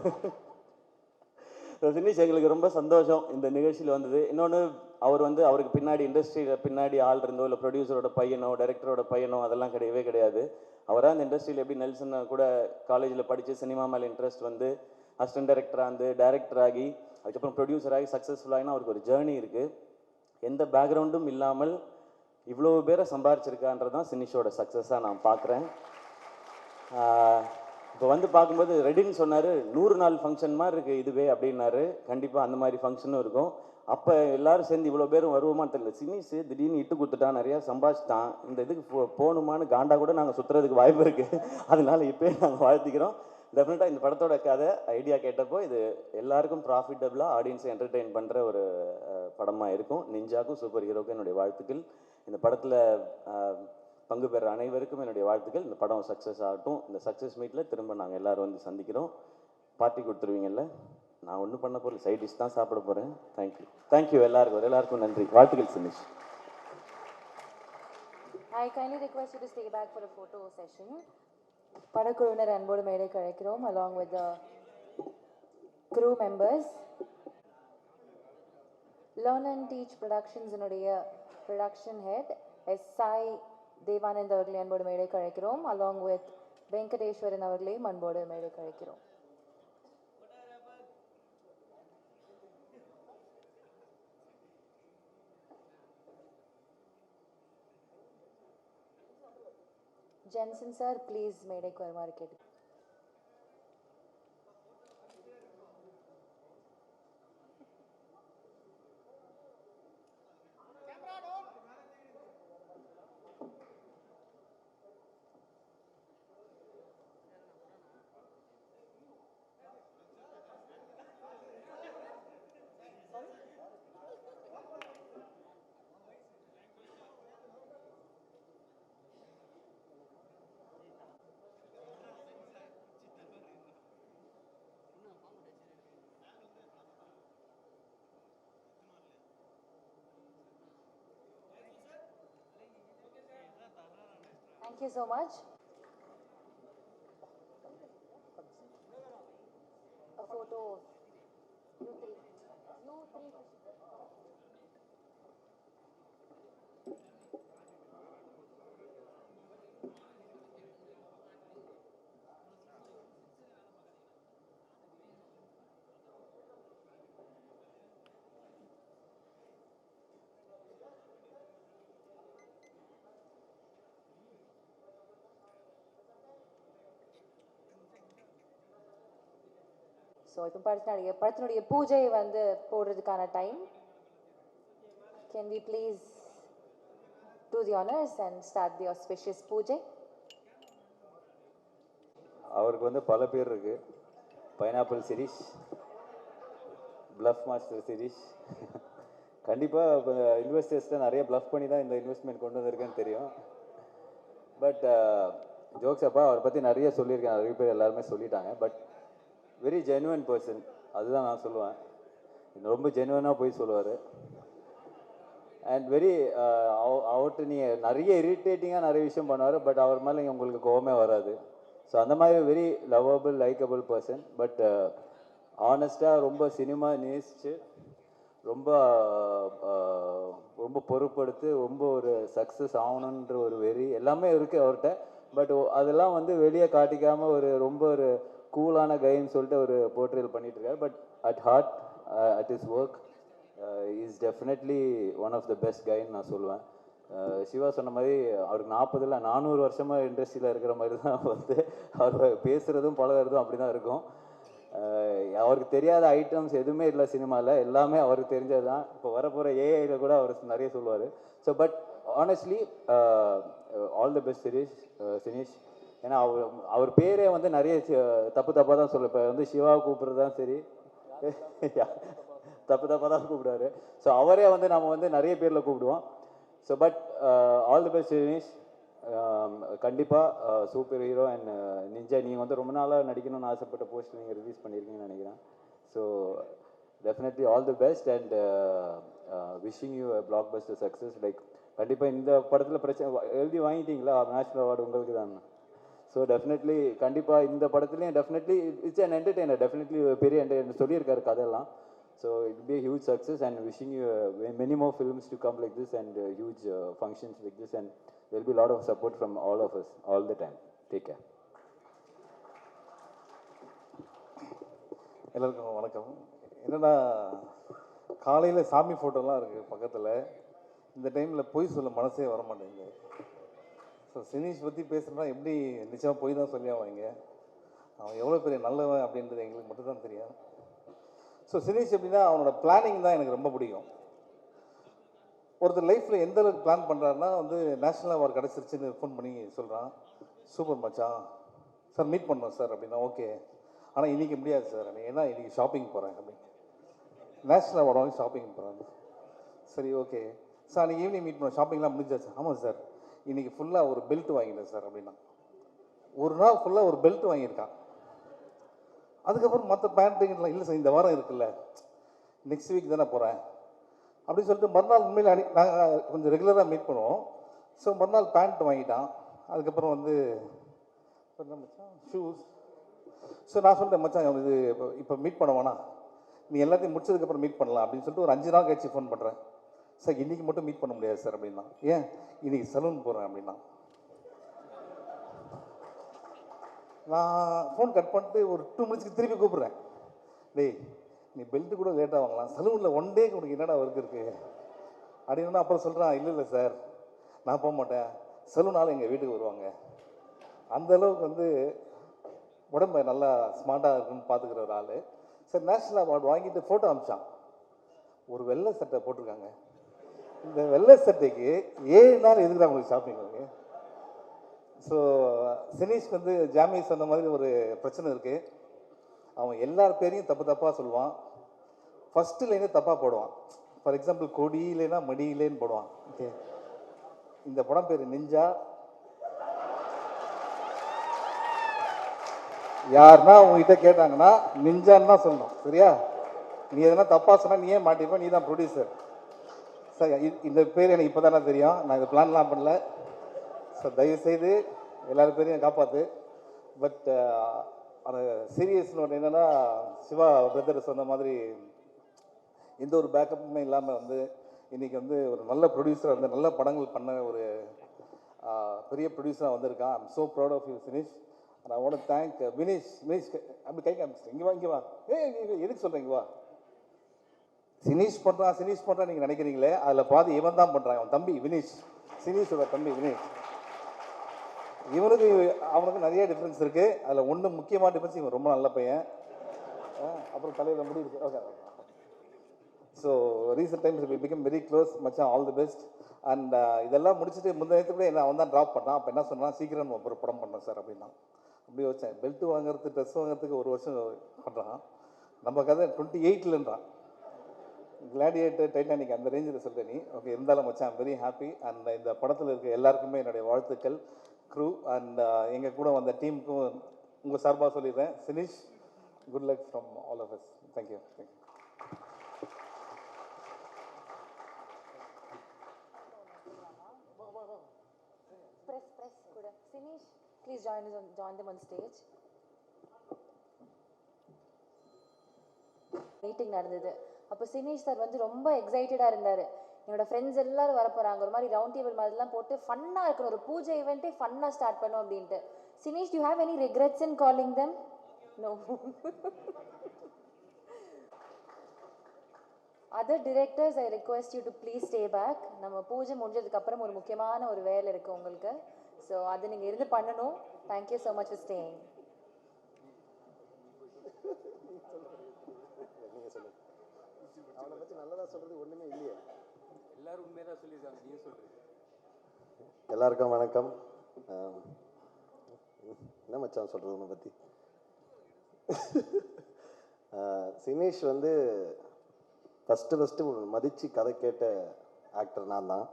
சினிஷ் எங்களுக்கு ரொம்ப சந்தோஷம் இந்த நிகழ்ச்சியில் வந்தது. இன்னொன்று அவர் வந்து அவருக்கு பின்னாடி இண்டஸ்ட்ரியில் பின்னாடி ஆள் இருந்தோ இல்லை ப்ரொடியூசரோட பையனோ டைரக்டரோட பையனோ அதெல்லாம் கிடையவே கிடையாது. அவராக அந்த இண்டஸ்ட்ரியில் எப்படி நெல்சன் கூட காலேஜில் படித்து சினிமா மேலே இன்ட்ரெஸ்ட் வந்து அசிஸ்டன்ட் டைரக்டராக இருந்து டைரக்டர் ஆகி அதுக்கப்புறம் ப்ரொடியூசர் ஆகி சக்ஸஸ்ஃபுல்லாகினா அவருக்கு ஒரு ஜேர்னி இருக்குது. எந்த பேக்ரவுண்டும் இல்லாமல் இவ்வளோ பேரை சம்பாரிச்சிருக்கான்றது தான் சினிஷோட சக்ஸஸாக நான் பார்க்குறேன். இப்போ வந்து பார்க்கும்போது ரெடின்னு சொன்னார், 100 நாள் ஃபங்க்ஷன் மாதிரி இருக்குது இதுவே அப்படின்னாரு. கண்டிப்பாக அந்த மாதிரி ஃபங்க்ஷனும் இருக்கும். அப்போ எல்லோரும் சேர்ந்து இவ்வளோ பேரும் வருவோமான்னு தெரியல. சினிஸ் திடீர்னு இட்டு கொடுத்துட்டான், நிறையா சம்பாதிச்சிட்டான், இந்த இதுக்கு போகணுமான்னு காண்டா கூட நாங்கள் சுற்றுறதுக்கு வாய்ப்பு இருக்குது. அதனால இப்போயே நாங்கள் வாழ்த்திக்கிறோம். டெஃபினட்டாக இந்த படத்தோட கதை ஐடியா கேட்டப்போ இது எல்லாருக்கும் ப்ராஃபிட்டபுளாக ஆடியன்ஸை என்டர்டெயின் பண்ணுற ஒரு படமாக இருக்கும். நிஞ்சாக்கும் சூப்பர் ஹீரோக்கும் என்னுடைய வாழ்த்துக்கள். இந்த படத்தில் பங்கு பெற அனைவருக்கும் என்னுடைய வாழ்த்துக்கள். இந்த படம் சக்ஸஸ் ஆகட்டும். இந்த சக்ஸஸ் மீட்டில் திரும்ப நாங்கள் எல்லோரும் வந்து சந்திக்கிறோம். பார்ட்டி கொடுத்துருவீங்கல்ல? நான் ஒன்றும் பண்ண போகிறேன், சைட் டிஷ் தான் சாப்பிட போகிறேன். தேங்க்யூ எல்லாருக்கும் நன்றி. வாழ்த்துக்கள் Sinish. I kindly request you to stay back for a photo session. படக்குழுவினர் அன்போடு மேடைக்கு அழைக்கிறோம் along with the crew members. Learn and Teach Productions இனுடைய production head S.I. Devanand அவர்களை அன்போடு மேடைக்கு அழைக்கிறோம் along with வெங்கடேஸ்வரன் அவர்களையும் அன்போடு மேடைக்கு அழைக்கிறோம். Jensen sir, please மேடைக்கு வருமாறு கேட்டு. Thank you so much. A photo. You three. You three. So இப்போ படத்தினுடைய பூஜை வந்து போடுறதுக்கான time. Can we please do the honors and start the auspicious பூஜை? அவருக்கு வந்து பல பேர் இருக்கு. Pineapple Shirish, bluff master Shirish. கண்டிப்பாக இப்போ இன்வெஸ்டர்ஸ்ட்டு நிறைய ப்ளஃப் பண்ணி தான் இந்த இன்வெஸ்ட்மெண்ட் கொண்டு வந்திருக்கேன்னு தெரியும். பட் ஜோக்ஸ் அப்பா அவரை பற்றி நிறைய சொல்லியிருக்கேன், நிறைய பேர் எல்லாருமே சொல்லிட்டாங்க. பட் வெரி ஜென்யூன் பர்சன், அதுதான் நான் சொல்லுவேன். ரொம்ப ஜென்யூனாக போய் சொல்லுவார். அண்ட் வெரி அவர்கிட்ட நீங்கள் நிறைய இரிட்டேட்டிங்காக நிறைய விஷயம் பண்ணுவார். பட் அவர் மேலே உங்களுக்கு கோவமே வராது. ஸோ அந்த மாதிரி very lovable, likeable person. But ஆனஸ்ட்டாக ரொம்ப சினிமா நேசித்து ரொம்ப ரொம்ப பொறுப்படுத்து ரொம்ப ஒரு சக்ஸஸ் ஆகணுன்ற ஒரு வெறி எல்லாமே இருக்குது அவர்கிட்ட. பட் அதெல்லாம் வந்து வெளியே காட்டிக்காமல் ஒரு ரொம்ப ஒரு கூலான கைன்னு சொல்லிட்டு ஒரு போர்ட்ரேல் பண்ணிட்டு இருக்காரு. But at heart, at his work, is definitely one of the best கைன்னு நான் சொல்லுவேன். சிவா சொன்ன மாதிரி அவருக்கு 40 இல்லை 400 வருஷமாக இண்டஸ்ட்ரியில் இருக்கிற மாதிரி தான் வந்து அவர் பேசுகிறதும் பழகிறதும் அப்படி தான் இருக்கும். அவருக்கு தெரியாத ஐட்டம்ஸ் எதுவுமே இல்லை சினிமாவில், எல்லாமே அவருக்கு தெரிஞ்சது தான். இப்போ வரப்போகிற ஏஐயில் கூட அவர் நிறைய சொல்லுவார். So but honestly all the best Sineesh. ஏன்னா அவர் பேரே வந்து நிறைய தப்பாக தான் சொல்ல. இப்போ வந்து சிவாவை கூப்பிட்றது தான் சரி, தப்பாக தான் கூப்பிடுவாரு. ஸோ அவரே வந்து நம்ம வந்து நிறைய பேரில் கூப்பிடுவோம். So but all the best Sineesh. கண்டிப்பாக சூப்பர் ஹீரோ அண்ட் நிஞ்சா. நீங்கள் வந்து ரொம்ப நாளாக நடிக்கணும்னு ஆசைப்பட்ட போஸ்ட் நீங்கள் ரிலீஸ் பண்ணியிருக்கீங்கன்னு நினைக்கிறேன். So definitely all the best and wishing you a black Bastar success. Like கண்டிப்பாக இந்த படத்தில் பிரச்சனை எழுதி வாங்கிட்டீங்களா, நேஷ்னல் அவார்டு உங்களுக்கு தான். ஸோ டெஃபினெட்லி கண்டிப்பாக இந்த படத்துலேயும் definitely it's an entertainer. Definitely பெரிய என்டர்டெய்னர் சொல்லியிருக்காரு கதையெல்லாம். So it will be a huge success and wishing you many more films to come like this and huge functions like this, and there will be a lot of support from all of us all the time. Take care. எல்லாருக்கும் வணக்கம். என்னென்னா காலையில் சாமி ஃபோட்டோலாம் இருக்குது பக்கத்தில். இந்த டைமில் பொய் சொல்ல மனசே வர மாட்டேங்குது. ஸோ சினீஷ் பற்றி பேசுகிறேன்னா எப்படி நிச்சயமாக பொய் தான் சொல்லி அவங்க. அவன் எவ்வளோ பெரிய நல்லவன் அப்படின்றது எங்களுக்கு மட்டும்தான் தெரியும். ஸோ சினீஷ் எப்படின்னா அவனோட பிளானிங் தான் எனக்கு ரொம்ப பிடிக்கும். ஒருத்தர் லைஃப்பில் எந்த அளவுக்கு பிளான் பண்ணுறாருன்னா வந்து நேஷ்னல் அவார்டு கிடச்சிருச்சுன்னு ஃபோன் பண்ணி சொல்கிறான், சூப்பர் மச்சான் சார் மீட் பண்ணோம் சார் அப்படின்னா ஓகே, ஆனால் இன்றைக்கி முடியாது சார், ஏன்னா இன்றைக்கி ஷாப்பிங் போகிறேன் அப்படின்னு. நேஷ்னல் அவார்டு வாங்கி ஷாப்பிங் போகிறாங்க. சரி ஓகே சார், அன்றைக்கி ஈவினிங் மீட் பண்ணோம், ஷாப்பிங்லாம் முடிஞ்சாச்சு. ஆமாம் சார், இன்றைக்கி ஃபுல்லாக ஒரு பெல்ட் வாங்கிட்டேன் சார் அப்படின்னா. ஒரு நாள் ஃபுல்லாக ஒரு பெல்ட் வாங்கியிருக்கான். அதுக்கப்புறம் மற்ற பேண்ட்டுங்கெல்லாம் இல்லை சார், இந்த வாரம் இருக்குல்ல, நெக்ஸ்ட் வீக் தானே போகிறேன் அப்படின்னு சொல்லிட்டு மறுநாள் உண்மையில் நாங்கள் கொஞ்சம் ரெகுலராக மீட் பண்ணுவோம். ஸோ மறுநாள் பேண்ட் வாங்கிட்டான். அதுக்கப்புறம் வந்து மச்சான் ஷூஸ். ஸோ நான் சொல்லிட்டேன் மச்சான் இது இப்போ மீட் பண்ண வேணாம், நீ எல்லாத்தையும் முடிச்சதுக்கப்புறம் மீட் பண்ணலாம் அப்படின்னு சொல்லிட்டு ஒரு 5 நாள் கழிச்சு ஃபோன் பண்ணுறேன். சார் இன்றைக்கி மட்டும் மீட் பண்ண முடியாது சார் அப்படின்னா. ஏன், இன்றைக்கி சலூன் போகிறேன் அப்படின்னா. நான் ஃபோன் கட் பண்ணிட்டு ஒரு 2 மினிட்ஸ்க்கு திருப்பி கூப்பிட்றேன். டேய் நீ பெல்ட்டு கூட லேட்டாக வாங்கலாம், சலூனில் 1 டேக்கு உனக்கு என்னடா ஒர்க் இருக்குது அப்படின்னு. அப்புறம் சொல்கிறான், இல்லை சார் நான் போக மாட்டேன், சலூனால் எங்கள் வீட்டுக்கு வருவாங்க அந்த அளவுக்கு வந்து உடம்பு நல்லா ஸ்மார்ட்டாக இருக்குன்னு பார்த்துக்கிற ஒரு ஆள். சரி, நேஷ்னல் அவார்டு வாங்கிட்டு ஃபோட்டோ அமிச்சான். ஒரு வெள்ளை சட்டை போட்டிருக்காங்க. இந்த வெள்ளை சட்டைக்கு 7 நாள் எதுக்குதான் உங்களுக்கு ஷாப்பிங் வாங்க? ஸோ சினீஷ்க்கு வந்து ஜாமி சொன்ன மாதிரி ஒரு பிரச்சனை இருக்குது. அவன் எல்லார் பேரையும் தப்பாக சொல்லுவான். ஃபஸ்ட்டு லைனே தப்பாக போடுவான். ஃபார் எக்ஸாம்பிள் கொடி இல்லைன்னா மடி இல்லைன்னு போடுவான். ஓகே, இந்த படம் பேர் நிஞ்சா. யாருன்னா உங்ககிட்ட கேட்டாங்கன்னா நிஞ்சான்னு தான் சொல்லணும், சரியா? நீ எதனா தப்பாக சொன்னால் நீயே மாட்டிப்ப, நீ தான் ப்ரொடியூசர். சார் இந்த பேர் எனக்கு இப்போ தானே தெரியும், நான் இது பிளான்லாம் பண்ணல. சார் தயவுசெய்து எல்லாரும் பேரையும் காப்பாற்று. பட் அந்த சீரியஸ் நோட் என்னென்னா, சிவா பிரதர் சொன்ன மாதிரி எந்த ஒரு பேக்கப்புமே இல்லாமல் வந்து இன்றைக்கி வந்து ஒரு நல்ல ப்ரொடியூசராக வந்து நல்ல படங்கள் பண்ண ஒரு பெரிய ப்ரொடியூசராக வந்திருக்கான். I'm so proud of you Sineesh. And I want to thank Vineesh. அப்படி கை காமிச்சிட்டேன். இங்கே வா. எதுக்கு சொல்கிறேன்? இங்கே வா. சினீஷ் பண்ணுறான் நீங்கள் நினைக்கிறீங்களே, அதில் பாதி இவன் தான் பண்ணுறான். அவன் தம்பி வினீஷ், சினீஷோட தம்பி வினீஷ். இவனுக்கு அவனுக்கு நிறைய டிஃப்ரென்ஸ் இருக்குது. அதில் ஒன்று முக்கியமான டிஃப்ரென்ஸ், இவன் ரொம்ப நல்ல பையன். அப்புறம் தலையில் முடியுது. Okay. So recent times we become very close மச்சான். All the best. அண்ட் இதெல்லாம் முடிச்சுட்டு முந்தைய கூட என்ன அவன் தான் ட்ராப் பண்ணான். அப்போ என்ன சொன்னான், சீக்கிரம் ஒரு படம் பண்ணேன் சார் அப்படின்னா. அப்படி வச்சேன். பெல்ட் வாங்குறது, ட்ரெஸ் வாங்குறதுக்கு 1 வருஷம் பண்ணுறான். நம்ம கதை 28லன்றான். கிளாடியேட்டர், டைட்டானிக் அந்த ரேஞ்சில் சொல்லிட்டு நீ. ஓகே, இருந்தாலும் மச்சான் வெரி ஹாப்பி. அண்ட் இந்த படத்தில் இருக்க எல்லாருக்குமே என்னுடைய வாழ்த்துக்கள். க்ரூ அண்ட் எங்கள் கூட வந்த டீமுக்கும் உங்கள் சார்பாக சொல்லிடுறேன். Sineesh, good luck from all of us. Thank you. Press கூட. Sineesh, please join them on stage. Meeting நடந்தது. அப்போ சினீஷ் சார் வந்து ரொம்ப எக்ஸைட்டடாக இருந்தார். என்னோட ஃப்ரெண்ட்ஸ் எல்லாரும் வர போகிறாங்க, ஒரு மாதிரி ரவுண்ட் டேபிள் மாதிரிலாம் போட்டு ஃபன்னாக இருக்கணும், ஒரு பூஜை ஈவெண்ட்டே ஃபன்னாக ஸ்டார்ட் பண்ணோம் அப்படின்ட்டு. Sineesh, you have any regrets in calling them? No. Other directors, I request you to please stay back. நம்ம பூஜை முடிஞ்சதுக்கப்புறம் ஒரு முக்கியமான ஒரு வேலை இருக்குது உங்களுக்கு. ஸோ அது நீங்கள் இருந்து பண்ணணும். Thank you so much for staying. அவனை பற்றி நல்லதாக சொல்கிறது ஒன்றுமே இல்லையே. எல்லாரும் உண்மையாக சொல்லியிருக்காங்க, நீங்கள் சொல்கிறீங்க. எல்லாருக்கும் வணக்கம். என்ன மச்சான் சொல்கிறது உன்னை பற்றி? சினீஷ் வந்து ஃபஸ்ட்டு மதித்து கதை கேட்ட ஆக்டர் நான் தான்.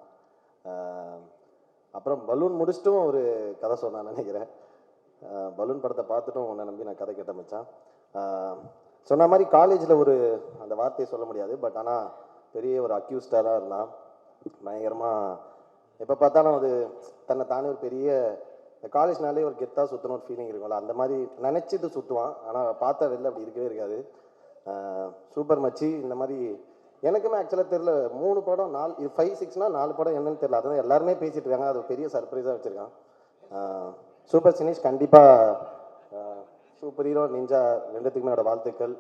அப்புறம் பலூன் முடிச்சிட்டும் ஒரு கதை சொன்னான்னு நினைக்கிறேன். பலூன் படத்தை பார்த்துட்டும் உன்னை நம்பி நான் கதை கேட்டேன் மச்சான். சொன்ன மாதிரி காலேஜில் ஒரு அந்த வார்த்தையை சொல்ல முடியாது, பட் ஆனால் பெரிய ஒரு அக்யூஸ்டாக தான் இருந்தான். பயங்கரமாக எப்போ பார்த்தாலும் அது தன்னை தானே ஒரு பெரிய காலேஜ்னாலே ஒரு கெத்தாக சுற்றணும் ஒரு ஃபீலிங் இருக்கும்ல, அந்த மாதிரி நினச்சிட்டு சுற்றுவான். ஆனால் பார்த்தா வெளில அப்படி இருக்கவே இருக்காது. சூப்பர் மச்சி. இந்த மாதிரி எனக்குமே ஆக்சுவலாக தெரில, 3 படம் 4 இது 5, 6னா 4 படம் என்னன்னு தெரில. அதுதான் எல்லாருமே பேசிகிட்டு இருக்காங்க. அது பெரிய சர்ப்ரைஸாக வச்சுருக்கான். சூப்பர் சினீஷ். கண்டிப்பாக சூப்பர் ஹீரோ நிஞ்சா ரெண்டுத்துக்குமே என்னோட வாழ்த்துக்கள்.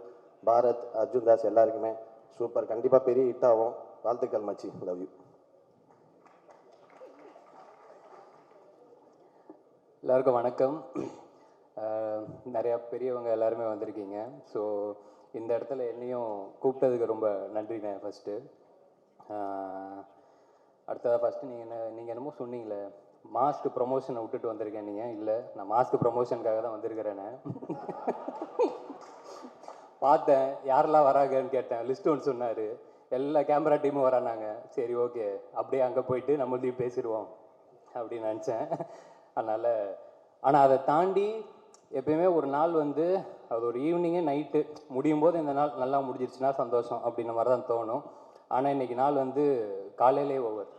பாரத், அர்ஜுன் தாஸ் எல்லாருக்குமே சூப்பர். கண்டிப்பாக பெரிய ஹிட் ஆகும். வாழ்த்துக்கள் மச்சி. Love you. எல்லாருக்கும் வணக்கம். நிறையா பெரியவங்க எல்லாருமே வந்திருக்கீங்க. ஸோ இந்த இடத்துல என்னையும் கூப்பிட்டதுக்கு ரொம்ப நன்றிண்ணே ஃபஸ்ட்டு. அடுத்ததாக ஃபஸ்ட்டு நீங்கள் என்னமோ சொன்னீங்களே, மாஸ்க் ப்ரொமோஷனை விட்டுட்டு வந்திருக்கேன். நீங்கள் இல்லை, நான் மாஸ்க் ப்ரொமோஷனுக்காக தான் வந்திருக்கிறேன்னு பார்த்தேன். யாரெல்லாம் வராங்கன்னு கேட்டேன். லிஸ்ட் ஒன்று சொன்னார். எல்லா கேமரா டீமும் வரானாங்க. சரி, ஓகே, அப்படியே அங்கே போயிட்டு நம்மள்டையும் பேசிடுவோம் அப்படின்னு நினச்சேன். அதனால் ஆனால் அதை தாண்டி எப்பயுமே ஒரு நாள் வந்து அது ஒரு ஈவினிங்கு நைட்டு முடியும் போது இந்த நாள் நல்லா முடிஞ்சிருச்சுன்னா சந்தோஷம் அப்படின்ற மாதிரி தான் தோணும். ஆனால் இன்றைக்கி நாள் வந்து காலையிலே ஓவர்.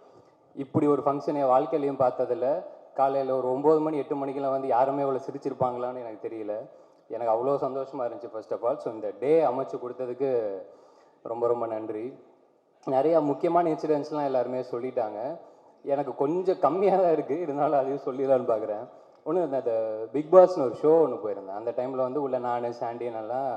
இப்படி ஒரு ஃபங்க்ஷன் என் வாழ்க்கையிலையும் பார்த்ததில்ல. காலையில் ஒரு 9 மணி 8 மணிக்கெல்லாம் வந்து யாருமே அவ்வளோ சிரிச்சிருப்பாங்களான்னு எனக்கு தெரியல. எனக்கு அவ்வளோ சந்தோஷமாக இருந்துச்சு ஃபர்ஸ்ட் ஆஃப் ஆல். ஸோ இந்த டே அமைச்சு கொடுத்ததுக்கு ரொம்ப ரொம்ப நன்றி. நிறையா முக்கியமான இன்சிடென்ட்ஸ்லாம் எல்லாருமே சொல்லிட்டாங்க. எனக்கு கொஞ்சம் கம்மியாக தான் இருக்குது, இருந்தாலும் அதையும் சொல்லிடலான்னு பார்க்குறேன். ஒன்று, அந்த பிக் பாஸ்னு ஒரு ஷோ ஒன்று போயிருந்தேன். அந்த டைமில் வந்து உள்ள நான் சாண்டியனெல்லாம்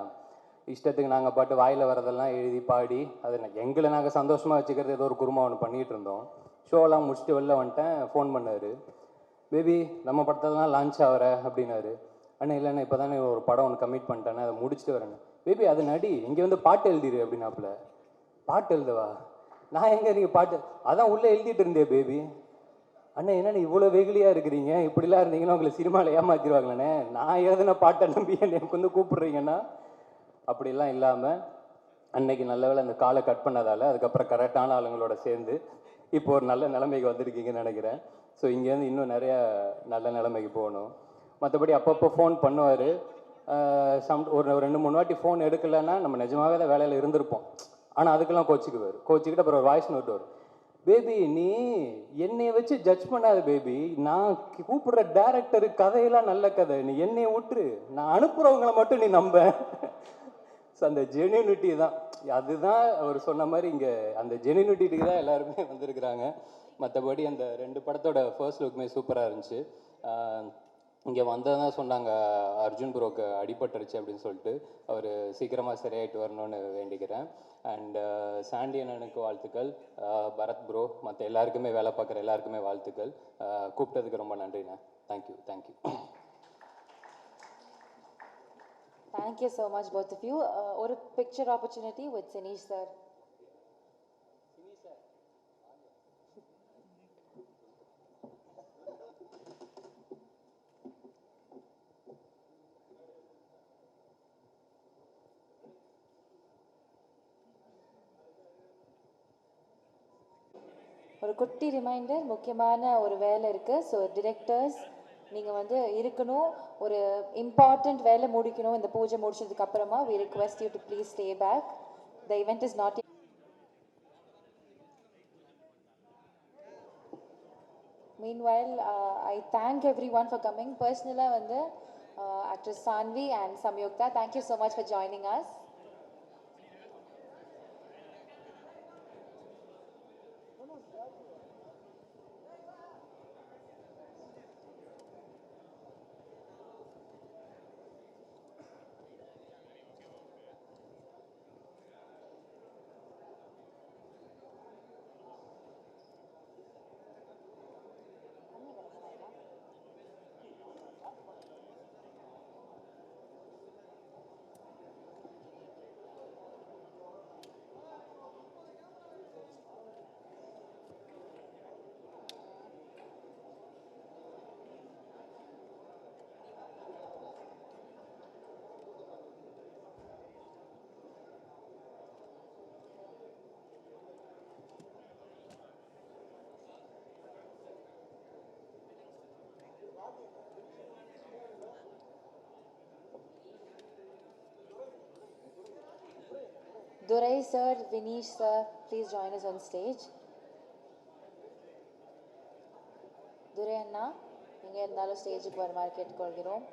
இஷ்டத்துக்கு நாங்கள் பாட்டு வாயில் வரதெல்லாம் எழுதி பாடி அதை எங்களை நாங்கள் சந்தோஷமாக வச்சுக்கிறது ஏதோ ஒரு குருமா ஒன்று பண்ணிகிட்டு இருந்தோம். ஷோலாம் முடிச்சுட்டு வெளில வந்துட்டேன். ஃபோன் பண்ணார். பேபி நம்ம படத்தில் தான் லான்ச் ஆகிற அப்படின்னாரு. அண்ணா இல்லைண்ணா இப்போ தானே ஒரு படம் ஒன்று கமிட் பண்ணிட்டேண்ணே, அதை முடிச்சுட்டு வரேன். பேபி அது நடி, இங்கே வந்து பாட்டு எழுதிரு அப்படின்னாப்புல. பாட்டு எழுதவா? நான் எங்கே நீங்கள் பாட்டு அதான் உள்ளே எழுதிட்டு இருந்தேன் பேபி. அண்ணா என்னண்ணே இவ்வளோ வெகுலியாக இருக்கிறீங்க, இப்படிலாம் இருந்தீங்கன்னா உங்களை சினிமாவில் ஏமாற்றிடுவாங்களேண்ணே, நான் எழுதின பாட்டை நம்பி எனக்கு வந்து கூப்பிட்றீங்கன்னா. அப்படிலாம் இல்லாமல் அன்னைக்கு நல்ல வேளை அந்த காலை கட் பண்ணதால் அதுக்கப்புறம் கரெக்டான ஆளுங்களோட சேர்ந்து இப்போ ஒரு நல்ல நிலைமைக்கு வந்திருக்கீங்கன்னு நினைக்கிறேன். ஸோ இங்கேருந்து இன்னும் நிறைய நல்ல நிலைமைக்கு போகணும். மற்றபடி அப்பப்போ ஃபோன் பண்ணுவார். ஒரு 2-3 வாட்டி ஃபோன் எடுக்கலைன்னா நம்ம நிஜமாகவே தான் வேலையில் இருந்திருப்போம். ஆனால் அதுக்கெல்லாம் கோச்சிக்கிட்டு அப்புறம் ஒரு வாய்ஸ் நோட் வரும். பேபி நீ என்னையை வச்சு ஜட்ஜ் பண்ணாத பேபி, நான் கூப்பிடுற டேரக்டரு கதையெல்லாம் நல்ல கதை, நீ என்னையை விட்டுரு, நான் அனுப்புகிறவங்களை மட்டும் நீ நம்ப. ஸோ அந்த ஜென்யூனிட்டி தான், அதுதான் அவர் சொன்ன மாதிரி இங்கே அந்த ஜென்யூனிட்டிக்கு தான் எல்லாருமே வந்திருக்கிறாங்க. மற்றபடி அந்த 2 படத்தோட ஃபர்ஸ்ட் லுக்குமே சூப்பராக இருந்துச்சு. இங்கே வந்ததான் சொன்னாங்க அர்ஜுன் ப்ரோக்கு அடிபட்டுருச்சு அப்படின்னு சொல்லிட்டு, அவர் சீக்கிரமாக சரியாயிட்டு வரணும்னு வேண்டிக்கிறேன். அண்ட் சாண்டி அண்ணனுக்கு வாழ்த்துக்கள், பரத் ப்ரோ, மற்ற எல்லாருக்குமே வேலை பார்க்குற எல்லாருக்குமே வாழ்த்துக்கள். கூப்பிட்டதுக்கு ரொம்ப நன்றிண்ணா. Thank you. Thank you so much, both of you. Or a picture opportunity with Sinish sir. ஒரு குட்டி ரிமைண்டர், முக்கியமான ஒரு வேலை இருக்குது. ஸோ டிரெக்டர்ஸ் நீங்கள் வந்து இருக்கணும், ஒரு இம்பார்ட்டண்ட் வேலை முடிக்கணும். இந்த பூஜை முடிச்சதுக்கு அப்புறமா we request you to please stay back. The event is not. Meanwhile, I thank everyone for coming. Personally, வந்து actress Sanvi and Samyukta, thank you so much for joining us. Durai sir, Vinish sir, please join us on stage. Durai அண்ணா, நீங்கள் இருந்தாலும் ஸ்டேஜுக்கு வருமாறு கேட்டுக்கொள்கிறோம்.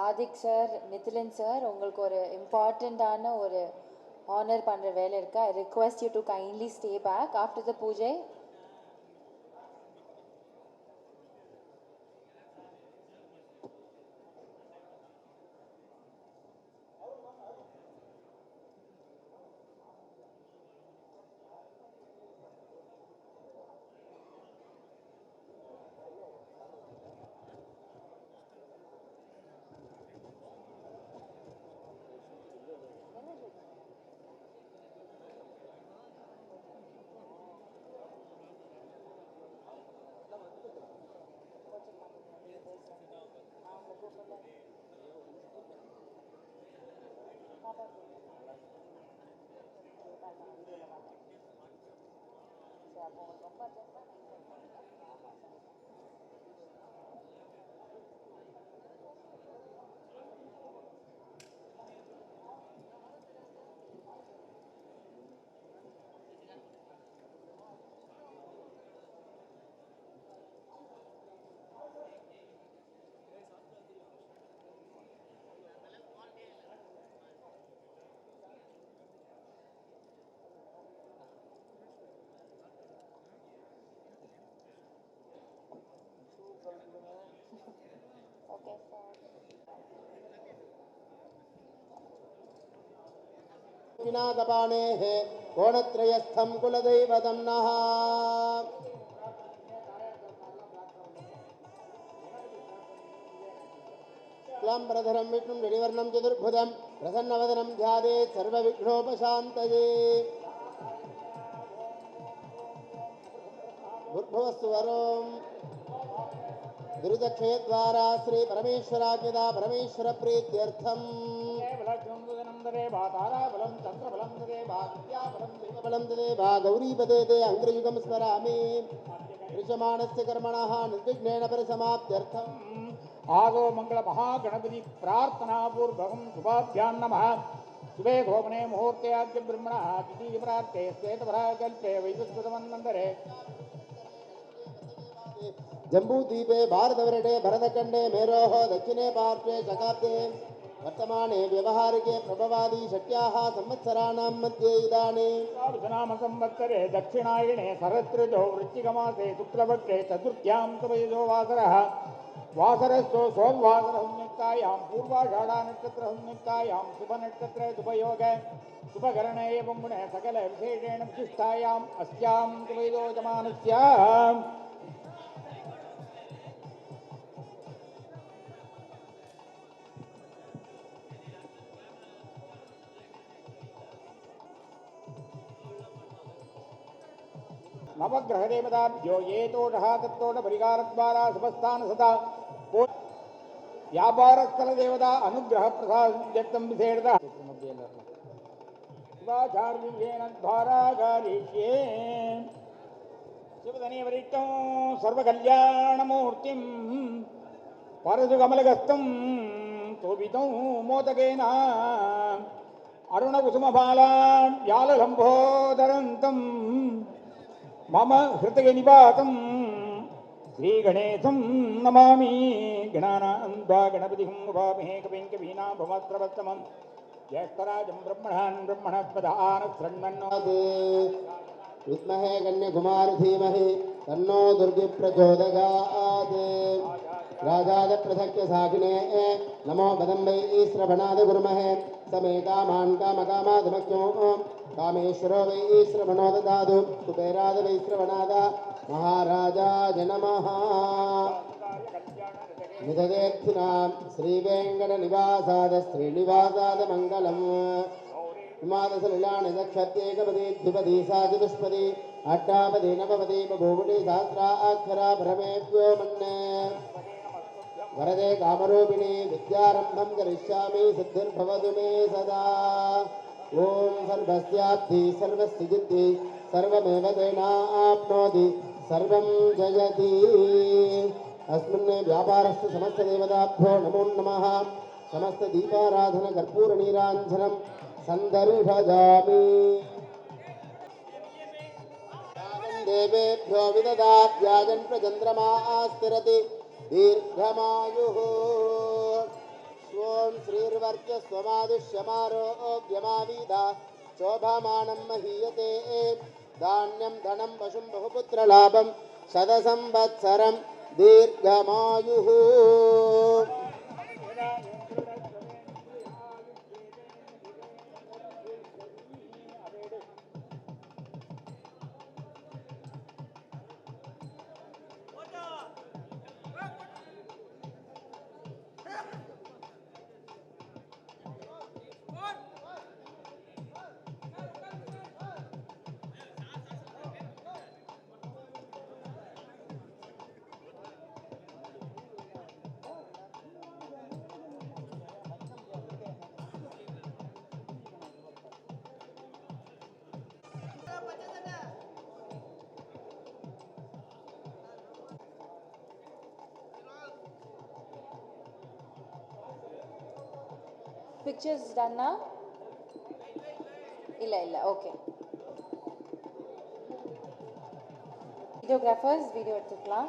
ஆதிக் சார், நிதிலன் சார், உங்களுக்கு ஒரு இம்பார்ட்டண்ட்டான ஒரு ஆனர் பண்ணுற வேலை இருக்கா? I request you to kindly stay back after the pooja. विनादपाणेः कोणत्रयस्थं कुलदैवतं नः क्लाम्बरधरं विष्णुं जडिवर्णं चतुर्भुजं प्रसन्नवदनं ध्यायेत् सर्वविघ्नोपशान्तये भूर्भुवस्सुवरों दुरितक्षयद्वारा श्री परमेश्वराज्ञदा परमेश्वर प्रीत्यर्थम् गौरीपदे ते अङ्ग्रयुगं स्मरामि ऋषमाणस्य कर्मणः निर्विघ्नेन परिसमाप्त्यर्थम् आगो मंगल महागणपति प्रार्थना पूर्वकं शुभाभ्यां नमः शुभे भोमने मुहूर्ते आद्य ब्रह्मणः द्वितीय प्रार्थे श्वेतपराकल्पे वैवस्वतमन्वन्तरे जम्बूद्वीपे भारतवर्षे भरतखण्डे मेरोः दक्षिणे पार्श्वे शकाब्दे वर्तमाने व्यवहारिके प्रभवादि षट्याः संवत्सराणां मध्ये इदानीं नाम संवत्सरे दक्षिणायणे शरदृतौ वृश्चिकमासे शुक्लपक्षे चतुर्थ्यां तमयजो वासरः वासरस्थो सोमवासरसंयुक्तायां पूर्वाषाढानक्षत्रसंयुक्तायां शुभनक्षत्रे शुभयोगे शुभकरणे एवं गुणे सकल विशेषेण विशिष्टायाम् अस्यां शुभयोजमानस्याम् नवग्रहदेवताभ्यो ये तोषः तत्तोषपरिकारद्वारा शुभस्थान सदा व्यापारस्थलदेवता अनुग्रहप्रसादं विशेषतः शिवाचार्येण द्वारागारीष्ये शिवधने वरिष्ठं सर्वकल्याणमूर्तिं परशुकमलगस्तं शोभितं मोदकेन अरुणकुसुमबालां व्याललम्बोदरन्तम् मम हृदयनिवासं श्रीगणेशं नमामि गणानां गणपतिं उपामहे कविं कवीनाभमस्त्रवत्तमं ज्येष्ठराजं ब्रह्मणस्पदान शृण्वन्नोत् विद्महे कन्याकुमारी धीमहि तन्नो दुर्गे प्रचोदयात् राजादप्रसख्य साकिने नमो वदम्बै श्रवणाद गुरुमहे समेता मान कामकामादमख्यो कामेश्वरो वै श्रवणो ददातु कुबेराद वै श्रवणाद महाराजाय नमः निददेत्थिनां श्रीवेङ्कटनिवासाद श्रीनिवासाद मङ्गलम् हिमादसलिलानि दक्षत्येकपदी द्विपदी सा चतुष्पदी अष्टापदी नवपदी बभूवुटी सहस्राक्षरा परमेभ्यो मन्ये वरदे कामरूपिणी विद्यारम्भं करिष्यामि सिद्धिर्भवतु मे सदा ॐ सर्वस्याप्ति सर्वसिद्धिः सर्वमेव तेनाप्नोति सर्वं जयति अस्मिन् व्यापारस्य समस्तदेवताभ्यो नमो नमः समस्तदीपाराधनकर्पूरनीराञ्जनं सन्दर्शयामि देवेभ्यो विददात्याजन् प्रचन्द्रमा स्थिरति दीर्घमायुः स्वं श्रीर्वर्चस्वमादुष्यमारोग्यमावीदा शोभामानं महीयते धान्यं धनं पशुं बहुपुत्रलाभं शतसंवत्सरं दीर्घमायुः Pictures done now? illa okay. Videographers video எடுத்துக்கலாம்.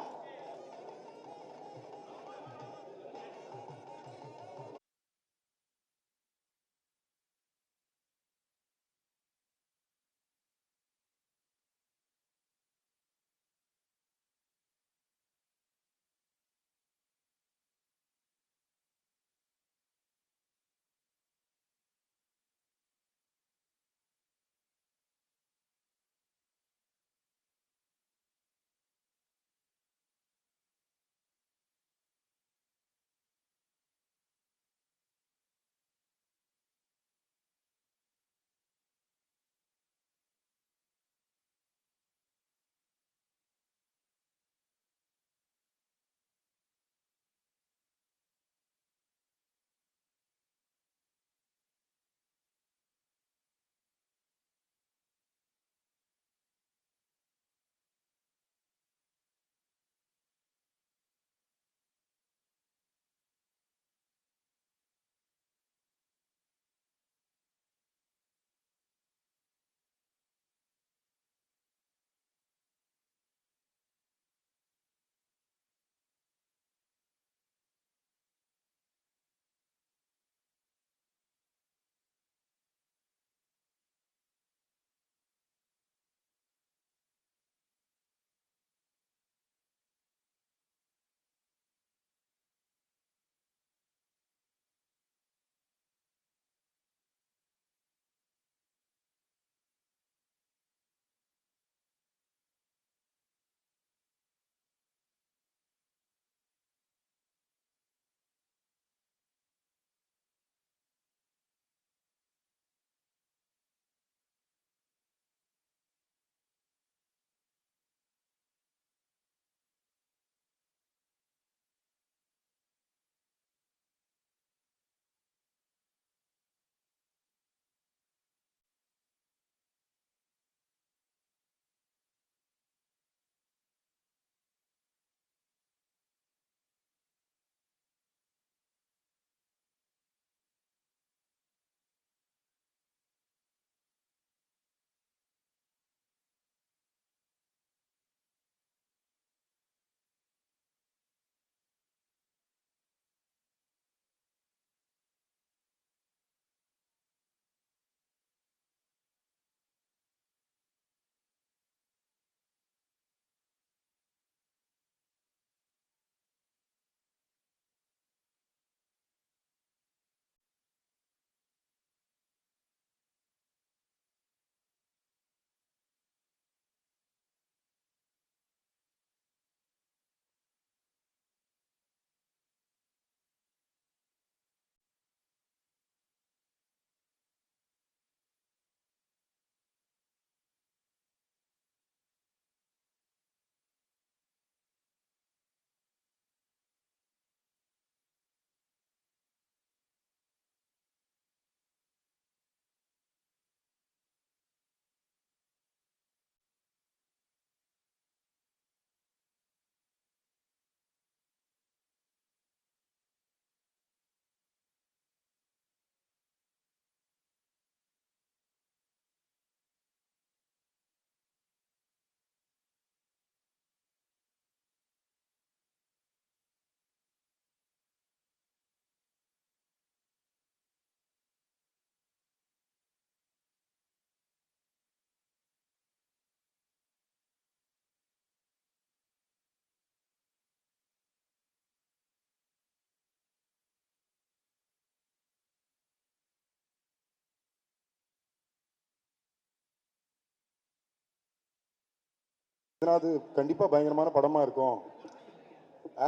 அது கண்டிப்பாக பயங்கரமான படமாக இருக்கும்,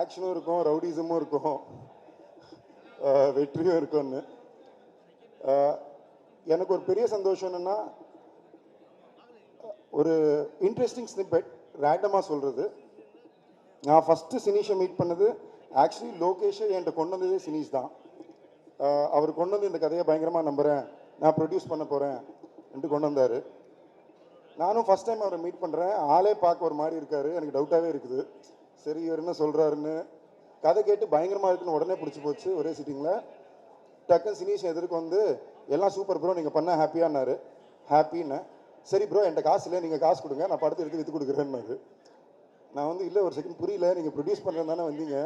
ஆக்ஷனும் இருக்கும், ரவுடிசமும் இருக்கும், வெற்றியும் இருக்கும்னு. எனக்கு ஒரு பெரிய சந்தோஷம் என்னென்னா, ஒரு இன்ட்ரெஸ்டிங் ஸ்னிப்பெட் ரேண்டமாக சொல்கிறது. நான் ஃபஸ்ட்டு சினீஷை மீட் பண்ணது ஆக்சுவலி லோகேஷை என்கிட்ட கொண்டு வந்ததே சினீஷ் தான். அவர் கொண்டு வந்து இந்த கதையை பயங்கரமாக நம்புகிறேன், நான் ப்ரொடியூஸ் பண்ண போகிறேன் என்று கொண்டு வந்தார். நானும் ஃபஸ்ட் டைம் அவரை மீட் பண்ணுறேன். ஆளே பார்க்க ஒரு மாதிரி இருக்கார், எனக்கு டவுட்டாகவே இருக்குது. சரி இவர் என்ன சொல்கிறாருன்னு கதை கேட்டு பயங்கரமாக இருக்குன்னு உடனே பிடிச்சி போச்சு. ஒரே சிட்டிங்கில் டக்குன்னு சினீஷ் எதிர்க்கு வந்து எல்லாம் சூப்பர் ப்ரோ, நீங்கள் பண்ண ஹாப்பியானாரு. ஹாப்பின்னு சரி ப்ரோ என்கிட்ட காசு இல்லை, நீங்கள் காசு கொடுங்க, நான் படத்தை எடுத்து விற்று கொடுக்குறேன்னாரு. நான் வந்து இல்லை ஒரு செகண்ட் புரியல, நீங்கள் ப்ரொடியூஸ் பண்ணுறது தானே வந்தீங்க,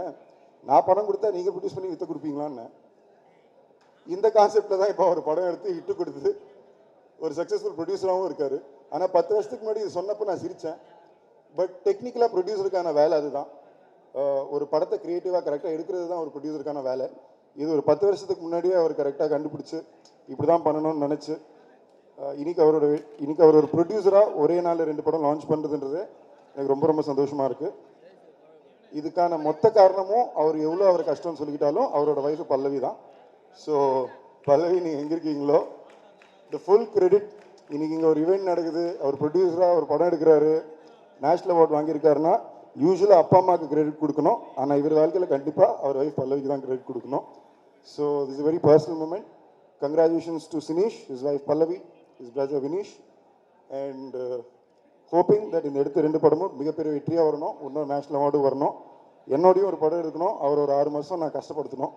நான் பணம் கொடுத்தா நீங்கள் ப்ரொடியூஸ் பண்ணி விற்று கொடுப்பீங்களான்னு. இந்த கான்செப்டில் தான் இப்போ அவர் படம் எடுத்து இட்டு கொடுத்து ஒரு சக்ஸஸ்ஃபுல் ப்ரொடியூசராகவும் இருக்கார். ஆனால் 10 வருஷத்துக்கு முன்னாடி இது சொன்னப்போ நான் சிரித்தேன். பட் டெக்னிக்கலாக ப்ரொடியூசருக்கான வேலை அதுதான். ஒரு படத்தை க்ரியேட்டிவாக கரெக்டாக எடுக்கிறது தான் ஒரு ப்ரொடியூசருக்கான வேலை. இது ஒரு 10 வருஷத்துக்கு முன்னாடியே அவர் கரெக்டாக கண்டுபிடிச்சி இப்படி தான் பண்ணணும்னு நினச்சி இன்னைக்கு அவர் ஒரு ப்ரொடியூசராக ஒரே நாளில் 2 படம் லான்ச் பண்ணுறதுன்றது எனக்கு ரொம்ப ரொம்ப சந்தோஷமாக இருக்குது. இதுக்கான மொத்த காரணமும் அவர் எவ்வளோ அவர் கஷ்டம்னு சொல்லிக்கிட்டாலும் அவரோட வயசு பல்லவி தான். ஸோ பல்லவி நீங்கள் எங்கே இருக்கீங்களோ த ஃபுல் கிரெடிட். இன்றைக்கி இங்கே ஒரு ஈவெண்ட் நடக்குது, அவர் ப்ரொடியூசராக ஒரு படம் எடுக்கிறாரு, நேஷ்னல் அவார்ட் வாங்கியிருக்காருன்னா யூஸ்வலாக அப்பா அம்மாவுக்கு கிரெடிட் கொடுக்கணும். ஆனால் இவர் வாழ்க்கையில் கண்டிப்பாக அவர் வைஃப் பல்லவிக்கு தான் கிரெடிட் கொடுக்கணும். So this is very personal moment. Congratulations to Sineesh, his wife Pallavi, his brother Vineesh, and hoping that இந்த எடுத்த 2 படமும் மிகப்பெரிய வெற்றியாக வரணும், இன்னொரு நேஷ்னல் அவார்டும் வரணும், என்னோடையும் ஒரு படம் இருக்கணும், அவர் ஒரு 6 மாதம் நான் கஷ்டப்படுத்தணும்,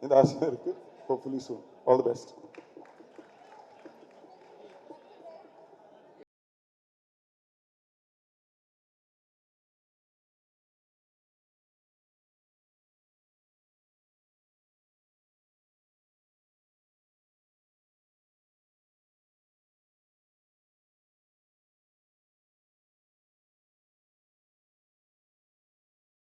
இந்த ஆசையாக இருக்குது. Hopefully soon. All the best.